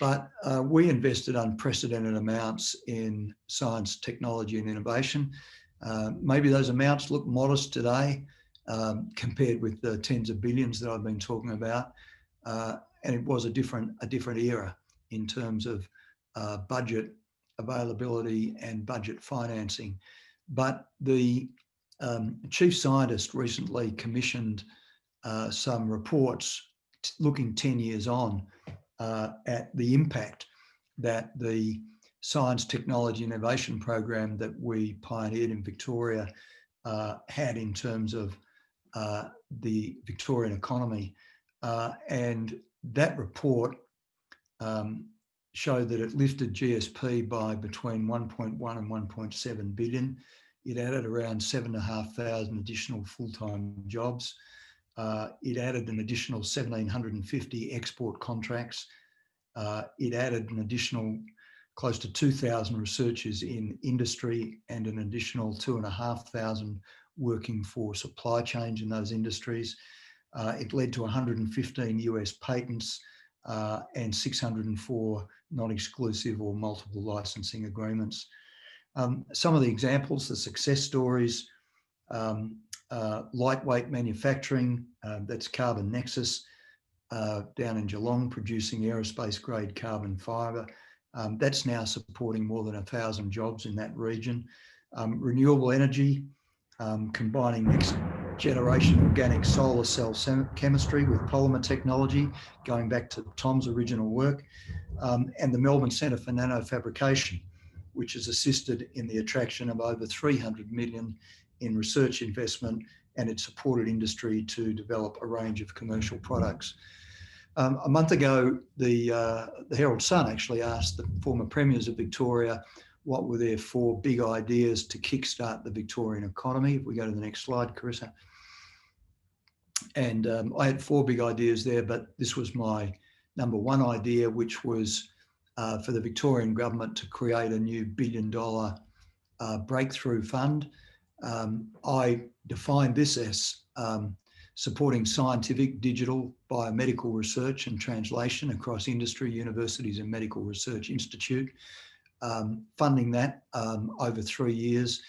S3: But we invested unprecedented amounts in science, technology and innovation. Maybe those amounts look modest today compared with the tens of billions that I've been talking about. And it was a different era in terms of budget availability and budget financing. But the chief scientist recently commissioned some reports looking 10 years on at the impact that the science, technology, innovation program that we pioneered in Victoria had in terms of the Victorian economy. And that report showed that it lifted GSP by between 1.1 and 1.7 billion. It added around 7,500 additional full-time jobs. It added an additional 1,750 export contracts. It added an additional close to 2,000 researchers in industry and an additional 2,500 working for supply chains in those industries. It led to 115 US patents and 604 non-exclusive or multiple licensing agreements. Some of the examples, the success stories, lightweight manufacturing, that's Carbon Nexus down in Geelong, producing aerospace grade carbon fibre. That's now supporting more than 1,000 jobs in that region. Renewable energy, combining next generation organic solar cell chemistry with polymer technology, going back to Tom's original work, and the Melbourne Centre for Nanofabrication, which has assisted in the attraction of over 300 million in research investment, and it supported industry to develop a range of commercial products. A month ago, the Herald Sun actually asked the former premiers of Victoria what were their 4 big ideas to kickstart the Victorian economy. If we go to the next slide, Carissa. And I had 4 big ideas there, but this was my number 1 idea, which was for the Victorian government to create a new $1 billion breakthrough fund. I defined this as supporting scientific, digital, biomedical research and translation across industry, universities and medical research institute. Funding that over 3 years.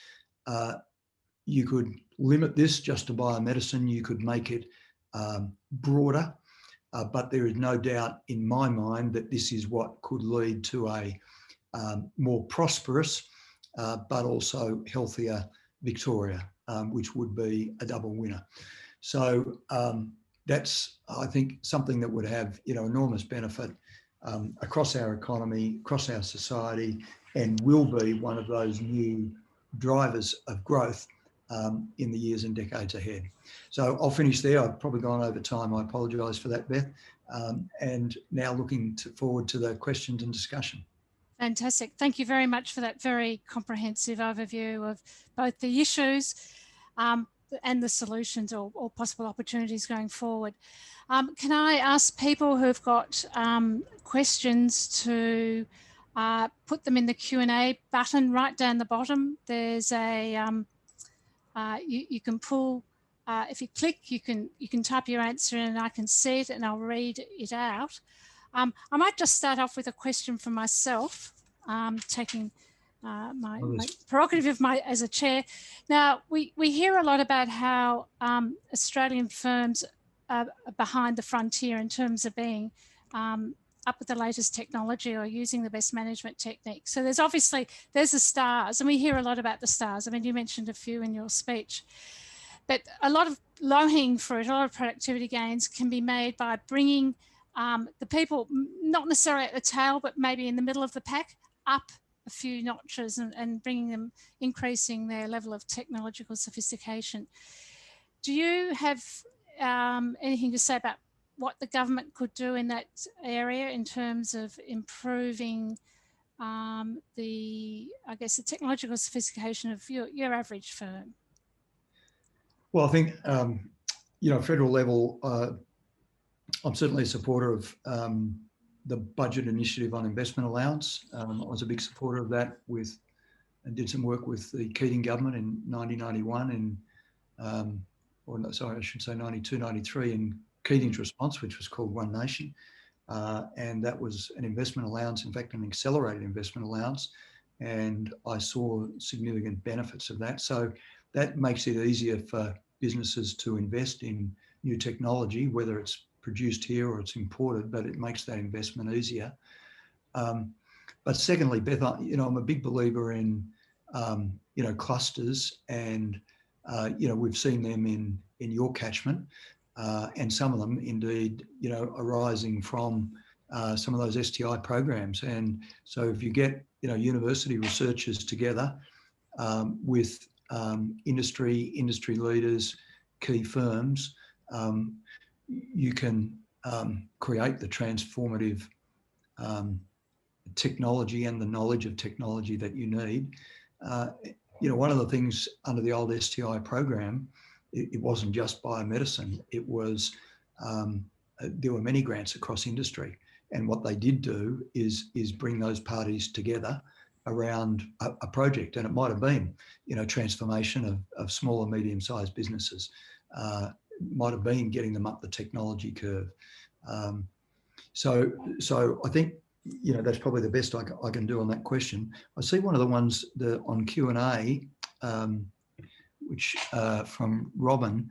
S3: You could limit this just to biomedicine. You could make it broader, but there is no doubt in my mind that this is what could lead to a more prosperous, but also healthier Victoria, which would be a double winner. So that's, I think, something that would have, enormous benefit across our economy, across our society, and will be one of those new drivers of growth in the years and decades ahead. So I'll finish there. I've probably gone over time. I apologise for that, Beth. And now looking forward to the questions and discussion.
S1: Fantastic. Thank you very much for that very comprehensive overview of both the issues and the solutions or possible opportunities going forward. Can I ask people who've got questions to put them in the Q&A button right down the bottom? There's a, you can pull, if you click, you can type your answer in and I can see it and I'll read it out. I might just start off with a question for myself, taking my prerogative of as a chair. Now, we hear a lot about how Australian firms are behind the frontier in terms of being up with the latest technology or using the best management techniques. So there's the stars, and we hear a lot about the stars. I mean, you mentioned a few in your speech, but a lot of low-hanging fruit, a lot of productivity gains can be made by bringing the people, not necessarily at the tail, but maybe in the middle of the pack, up a few notches and bringing them, increasing their level of technological sophistication. Do you have anything to say about what the government could do in that area in terms of improving the technological sophistication of your average firm?
S3: Well, I think, federal level, I'm certainly a supporter of the budget initiative on investment allowance. I was a big supporter of that and did some work with the Keating government in 1991 I should say 92, 93 in Keating's response, which was called One Nation. And that was an investment allowance, in fact, an accelerated investment allowance. And I saw significant benefits of that. So that makes it easier for businesses to invest in new technology, whether it's produced here or it's imported, but it makes that investment easier. But secondly, Beth, I'm a big believer in, clusters, and, we've seen them in your catchment, and some of them indeed, arising from some of those STI programs. And so if you get, university researchers together with industry leaders, key firms, you can create the transformative technology and the knowledge of technology that you need. One of the things under the old STI program, it wasn't just biomedicine. It was, there were many grants across industry. And what they did do is bring those parties together around a project. And it might have been, transformation of small and medium-sized businesses. Might have been getting them up the technology curve. So I think, that's probably the best I can do on that question. I see one of the ones on Q&A, which from Robin,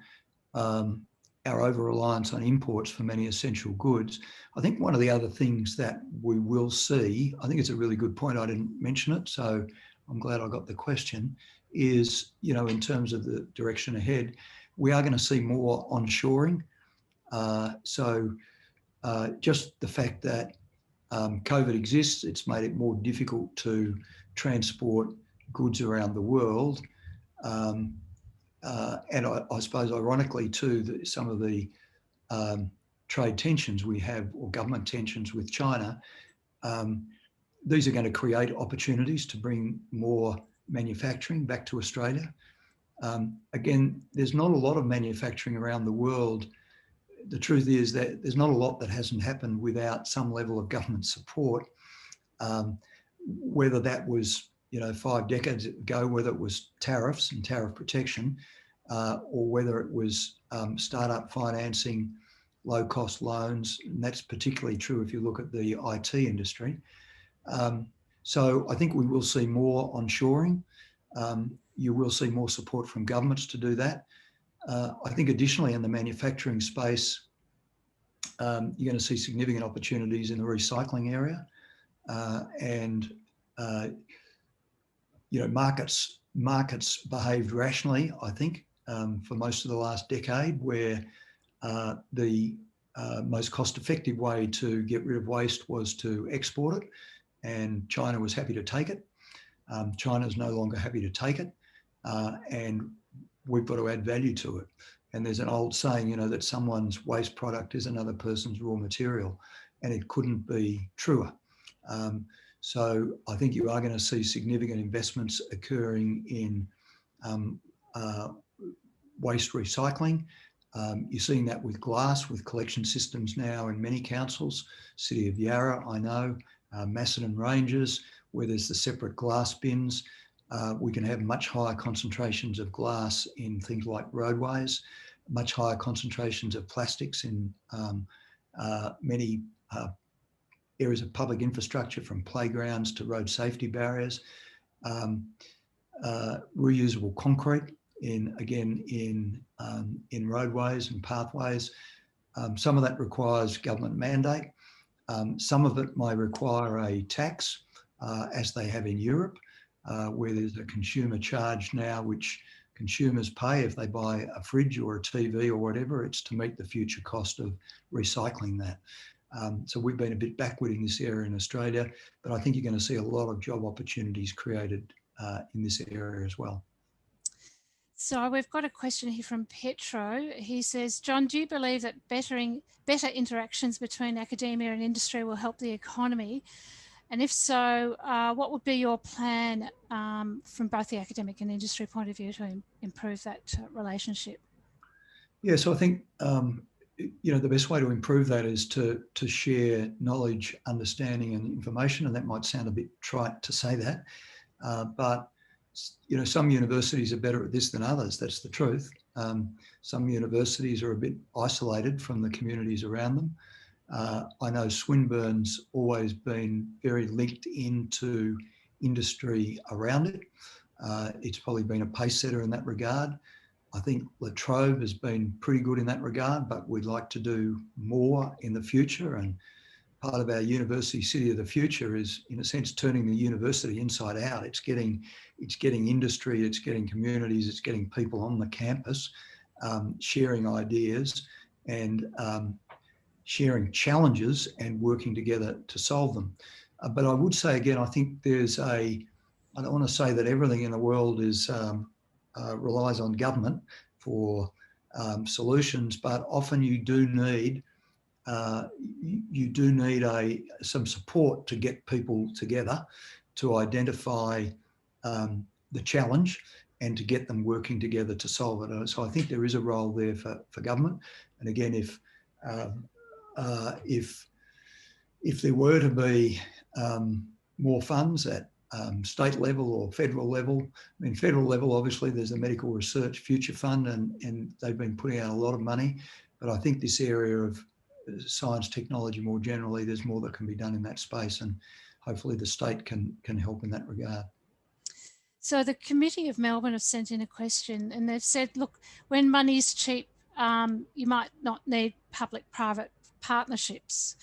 S3: our over-reliance on imports for many essential goods. I think one of the other things that we will see, I think it's a really good point, I didn't mention it, so I'm glad I got the question, is, in terms of the direction ahead, we are going to see more onshoring. Just the fact that COVID exists, it's made it more difficult to transport goods around the world. And I suppose, ironically too, some of the trade tensions we have, or government tensions with China, these are going to create opportunities to bring more manufacturing back to Australia. Again, there's not a lot of manufacturing around the world. The truth is that there's not a lot that hasn't happened without some level of government support, whether that was 5 decades ago, whether it was tariffs and tariff protection, or whether it was startup financing, low-cost loans, and that's particularly true if you look at the IT industry. So I think we will see more onshoring. You will see more support from governments to do that. I think additionally in the manufacturing space, you're going to see significant opportunities in the recycling area, and markets behaved rationally, I think, for most of the last decade, where the most cost-effective way to get rid of waste was to export it, and China was happy to take it. China is no longer happy to take it, and we've got to add value to it. And there's an old saying, that someone's waste product is another person's raw material, and it couldn't be truer. So I think you are going to see significant investments occurring in waste recycling. You're seeing that with glass, with collection systems now in many councils. City of Yarra, I know, Macedon Ranges, where there's the separate glass bins. We can have much higher concentrations of glass in things like roadways, much higher concentrations of plastics in many areas of public infrastructure, from playgrounds to road safety barriers. Reusable concrete in roadways and pathways. Some of that requires government mandate. Some of it may require a tax, as they have in Europe, where there's a consumer charge now, which consumers pay if they buy a fridge or a TV or whatever. It's to meet the future cost of recycling that. So we've been a bit backward in this area in Australia, but I think you're going to see a lot of job opportunities created in this area as well.
S1: So we've got a question here from Petro. He says, John, do you believe that better interactions between academia and industry will help the economy? And if so, what would be your plan from both the academic and industry point of view to improve that relationship?
S3: Yeah, so I think the best way to improve that is to share knowledge, understanding, and information. And that might sound a bit trite to say that, but some universities are better at this than others. That's the truth. Some universities are a bit isolated from the communities around them. I know Swinburne's always been very linked into industry around it. It's probably been a pace setter in that regard. I think La Trobe has been pretty good in that regard, but we'd like to do more in the future. And part of our university city of the future is, in a sense, turning the university inside out. It's getting industry, it's getting communities, it's getting people on the campus, sharing ideas and sharing challenges and working together to solve them. But I would say again, I think I don't want to say that everything in the world is relies on government for solutions, but often you do need some support to get people together to identify the challenge and to get them working together to solve it. So I think there is a role there for government. And again, if there were to be more funds at state level or federal level, I mean, federal level, obviously there's the Medical Research Future Fund and they've been putting out a lot of money, but I think this area of science, technology more generally, there's more that can be done in that space, and hopefully the state can help in that regard.
S1: So the Committee of Melbourne have sent in a question and they've said, look, when money's cheap, you might not need public-private partnerships.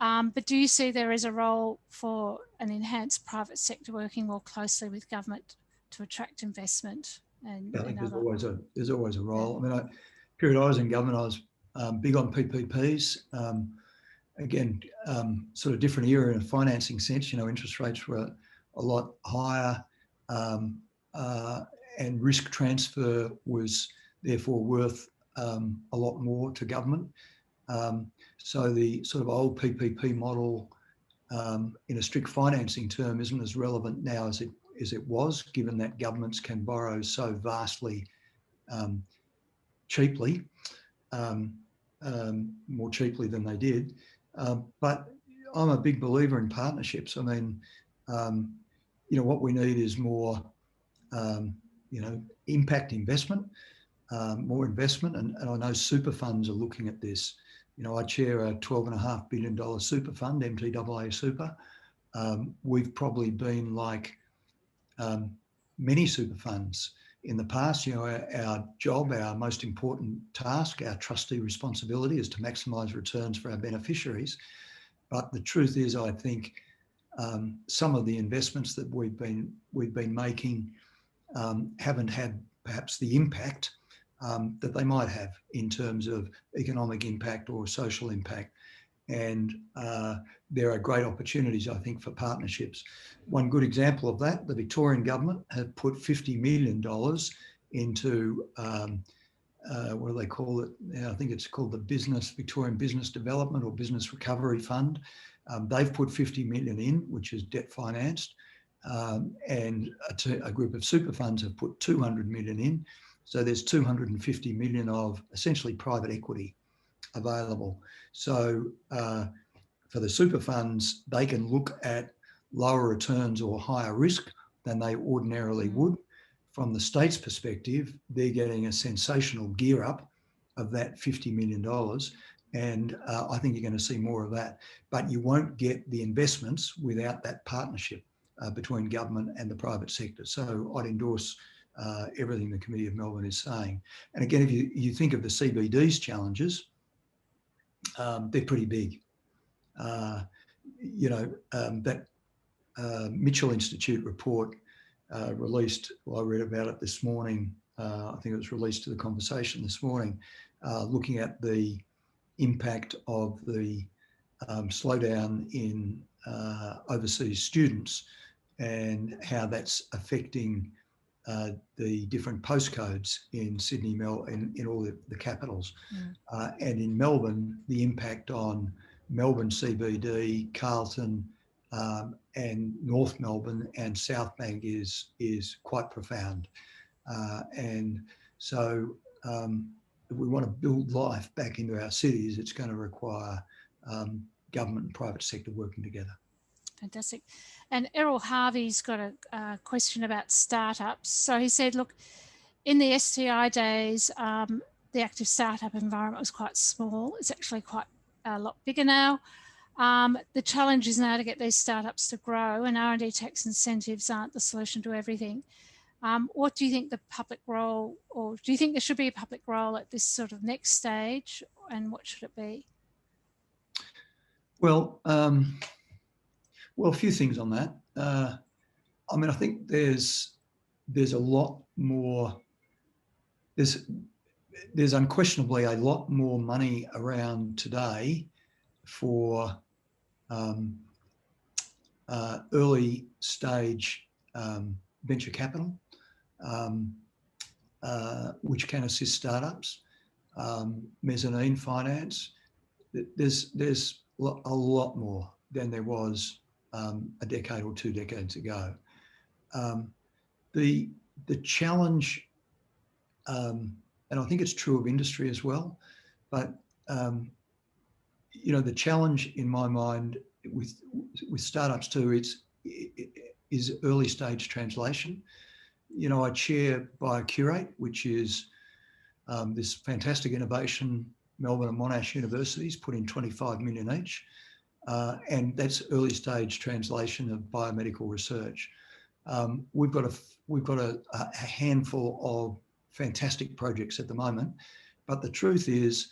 S1: But do you see there is a role for an enhanced private sector working more closely with government to attract investment? And
S3: I think there's always a role. Yeah. I mean, period I was in government, I was big on PPPs. Again, sort of different era in a financing sense. Interest rates were a lot higher, and risk transfer was therefore worth a lot more to government. So the sort of old PPP model in a strict financing term isn't as relevant now as it was, given that governments can borrow so vastly cheaply, more cheaply than they did. But I'm a big believer in partnerships. I mean, what we need is more, impact investment, more investment. And I know super funds are looking at this. I chair a $12.5 billion super fund, MTAA Super. We've probably been like many super funds in the past. Our job, our most important task, our trustee responsibility is to maximise returns for our beneficiaries. But the truth is, I think some of the investments that we've been making haven't had perhaps the impact that they might have in terms of economic impact or social impact. And there are great opportunities, I think, for partnerships. One good example of that, the Victorian government have put $50 million into, what do they call it? I think it's called the Victorian Business Development or Business Recovery Fund. They've put $50 million in, which is debt financed. And a group of super funds have put $200 million in. So there's $250 million of essentially private equity available. So for the super funds, they can look at lower returns or higher risk than they ordinarily would. From the state's perspective, they're getting a sensational gear up of that $50 million. And I think you're going to see more of that. But you won't get the investments without that partnership between government and the private sector. So I'd endorse everything the Committee of Melbourne is saying. And again, if you think of the CBD's challenges, they're pretty big. That Mitchell Institute report released, well, I read about it this morning. I think it was released to the conversation this morning, looking at the impact of the slowdown in overseas students and how that's affecting the different postcodes in Sydney, in all the capitals. And in Melbourne, the impact on Melbourne CBD, Carlton, and North Melbourne and South Bank is quite profound. And so if we want to build life back into our cities, it's going to require government and private sector working together.
S1: Fantastic. And Errol Harvey's got a question about startups. So he said, look, in the STI days, the active startup environment was quite small. It's actually quite a lot bigger now. The challenge is now to get these startups to grow, and R&D tax incentives aren't the solution to everything. What do you think the public role, or do you think there should be a public role at this sort of next stage, and what should it be?
S3: Well, a few things on that. I mean, I think there's a lot more. There's unquestionably a lot more money around today for early stage venture capital, which can assist startups, mezzanine finance. There's a lot more than there was a decade or 2 decades ago. The challenge, and I think it's true of industry as well, but the challenge in my mind with startups too is early stage translation. I chair BioCurate, which is this fantastic innovation. Melbourne and Monash universities put in 25 million each, and that's early stage translation of biomedical research. We've got a handful of fantastic projects at the moment, but the truth is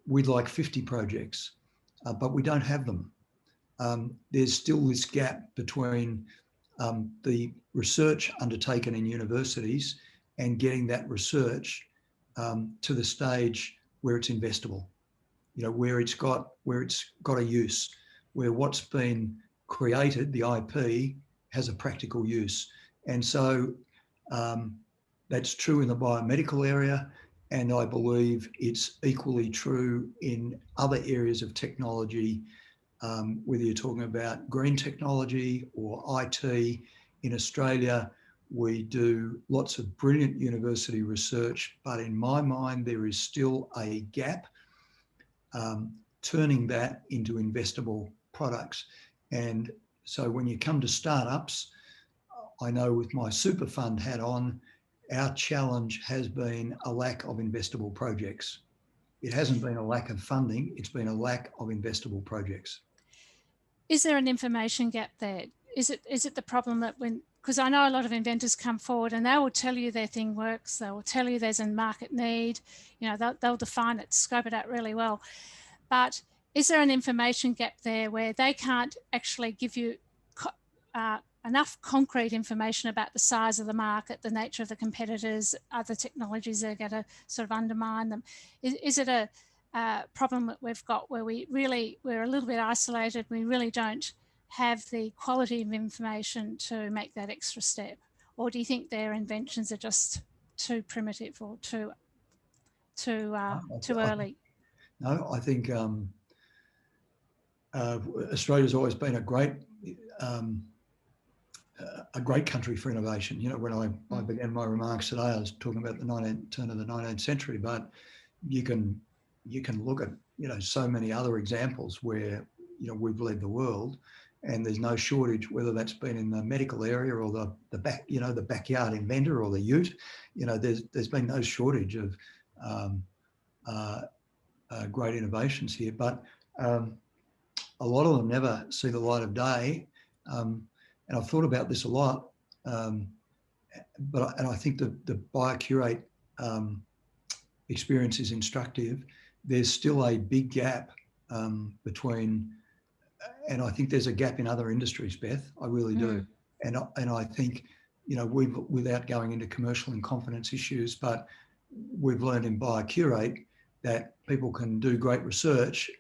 S3: we'd like 50 projects, but we don't have them. There's still this gap between the research undertaken in universities and getting that research to the stage where it's investable, where it's got a use, where what's been created, the IP, has a practical use. And so that's true in the biomedical area, and I believe it's equally true in other areas of technology, whether you're talking about green technology or IT. In Australia, we do lots of brilliant university research, but in my mind, there is still a gap turning that into investable products. And so when you come to startups, I know with my super fund hat on, our challenge has been a lack of investable projects. It hasn't been a lack of funding, it's been a lack of investable projects.
S1: Is there an information gap there? Is it the problem that because I know a lot of inventors come forward and they will tell you their thing works, they will tell you there's a market need, they'll define it, scope it out really well. But is there an information gap there where they can't actually give you enough concrete information about the size of the market, the nature of the competitors, other technologies that are going to sort of undermine them? Is it a problem that we've got where we're a little bit isolated, we really don't have the quality of information to make that extra step? Or do you think their inventions are just too primitive or too early?
S3: No, I think Australia's always been a great country for innovation. When I began my remarks today, I was talking about the turn of the 19th century, but you can look at so many other examples where we've led the world, and there's no shortage, whether that's been in the medical area or the backyard inventor or the ute. There's been no shortage of great innovations here, but a lot of them never see the light of day. And I've thought about this a lot, and I think the BioCurate experience is instructive. There's still a big gap between I think there's a gap in other industries, Beth. I really do. And I think, you know, without going into commercial and confidence issues, but we've learned in BioCurate that people can do great research,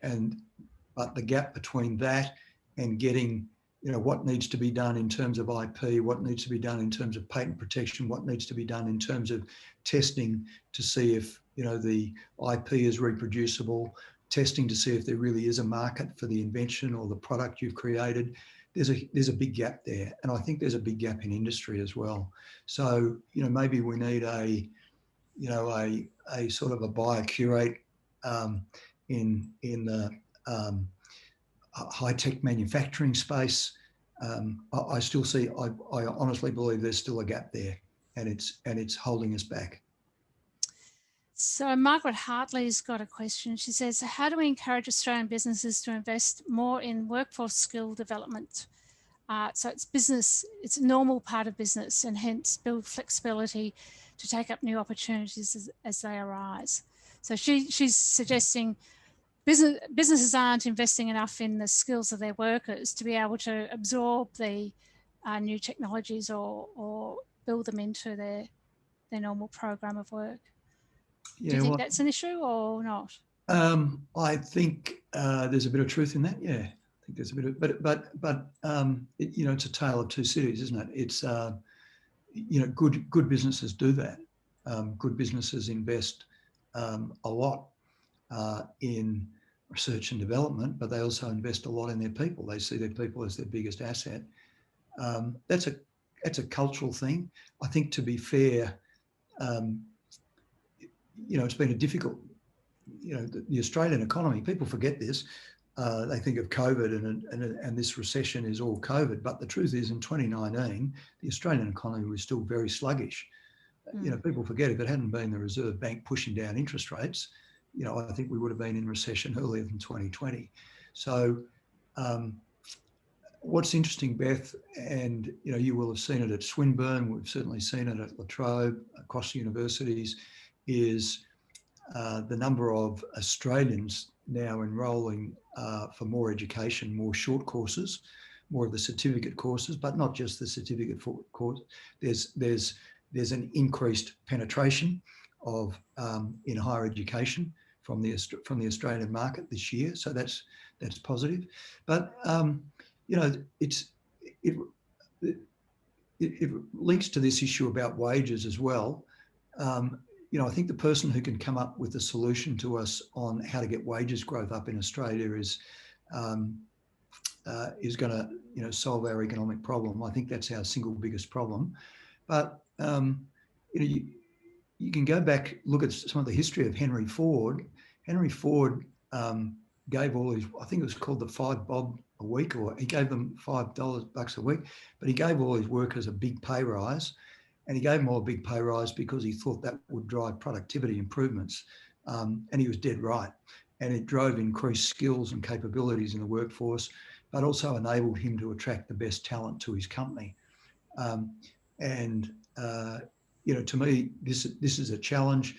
S3: but the gap between that and getting, you know, what needs to be done in terms of IP, what needs to be done in terms of patent protection, what needs to be done in terms of testing to see if, you know, the IP is reproducible, testing to see if there really is a market for the invention or the product you've created. There's a big gap there. And I think there's a big gap in industry as well. So, you know, maybe we need a sort of a BioCurate in the high-tech manufacturing space. I still see, I honestly believe there's still a gap there, and it's holding us back.
S1: So Margaret Hartley's got a question. She says, how do we encourage Australian businesses to invest more in workforce skill development? So it's business, it's a normal part of business, and hence build flexibility to take up new opportunities as they arise. So she's suggesting businesses aren't investing enough in the skills of their workers to be able to absorb the new technologies or build them into their normal program of work.
S3: Yeah,
S1: do you think that's an issue or not?
S3: I think there's a bit of truth in that. Yeah, I think there's a bit of, but you know, it's a tale of two cities, isn't it? It's you know, good businesses do that. Good businesses invest a lot in research and development, but they also invest a lot in their people. They see their people as their biggest asset. That's a cultural thing. I think, to be fair, you know, it's been a difficult, you know, the Australian economy, people forget this. They think of COVID and this recession is all COVID. But the truth is, in 2019, the Australian economy was still very sluggish. You know, people forget, if it hadn't been the Reserve Bank pushing down interest rates, you know, I think we would have been in recession earlier than 2020. So what's interesting, Beth, and, you know, you will have seen it at Swinburne, we've certainly seen it at La Trobe, across the universities, is the number of Australians now enrolling for more education, more short courses, more of the certificate courses, but not just the certificate course. There's an increased penetration of in higher education from the Australian market this year, so that's positive. But you know, it links to this issue about wages as well. You know, I think the person who can come up with a solution to us on how to get wages growth up in Australia is going to, you know, solve our economic problem. I think that's our single biggest problem. But you know, you can go back, look at some of the history of Henry Ford. Henry Ford gave all his, I think it was called the $5 bob a week, or he gave them $5 a week, but he gave all his workers a big pay rise. And he gave them all a big pay rise because he thought that would drive productivity improvements. And he was dead right. And it drove increased skills and capabilities in the workforce, but also enabled him to attract the best talent to his company. You know, to me, this is a challenge,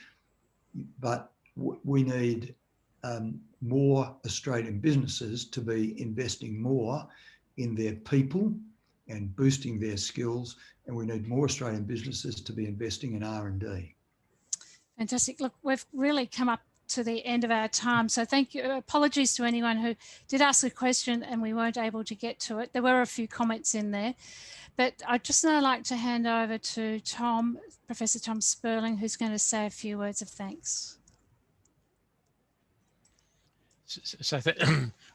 S3: but we need more Australian businesses to be investing more in their people and boosting their skills, and we need more Australian businesses to be investing in R&D.
S1: Fantastic. Look, we've really come up to the end of our time, so thank you. Apologies to anyone who did ask a question and we weren't able to get to it. There were a few comments in there, but I'd just now like to hand over to Tom, Professor Tom Spurling, who's going to say a few words of thanks.
S4: So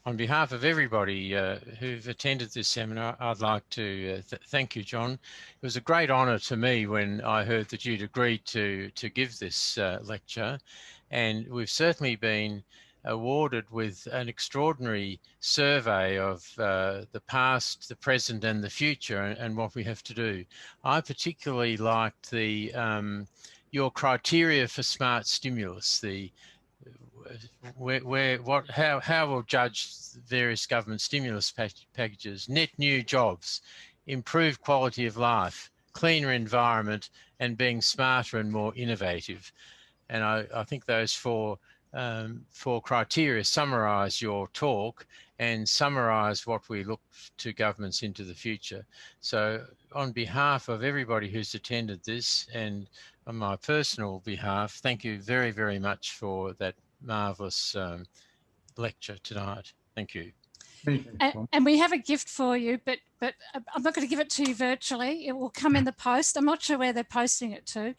S4: on behalf of everybody who've attended this seminar, I'd like to thank you, John. It was a great honour to me when I heard that you'd agreed to give this lecture, and we've certainly been awarded with an extraordinary survey of the past, the present and the future, and what we have to do. I particularly liked the your criteria for smart stimulus, the how we'll judge various government stimulus packages: net new jobs, improved quality of life, cleaner environment, and being smarter and more innovative. And I think those four for criteria, summarise your talk and summarise what we look to governments into the future. So on behalf of everybody who's attended this and on my personal behalf, thank you very, very much for that marvellous lecture tonight. Thank you.
S1: And we have a gift for you, but I'm not going to give it to you virtually. It will come in the post. I'm not sure where they're posting it to.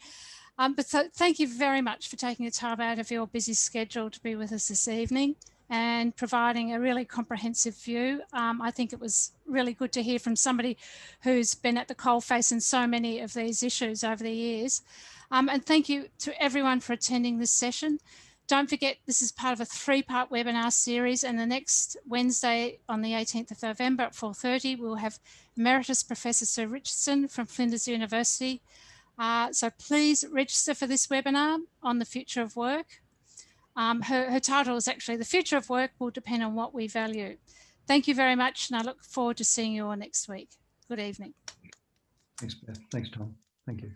S1: But so thank you very much for taking the time out of your busy schedule to be with us this evening and providing a really comprehensive view. I think it was really good to hear from somebody who's been at the coalface in so many of these issues over the years. And thank you to everyone for attending this session. Don't forget, this is part of a 3-part webinar series, and the next Wednesday on the 18th of November at 4:30, we'll have Emeritus Professor Sir Richardson from Flinders University. So please register for this webinar on the future of work. Her title is actually "The Future of Work Will Depend on What We Value." Thank you very much, and I look forward to seeing you all next week. Good evening.
S3: Thanks, Beth. Thanks, Tom. Thank you.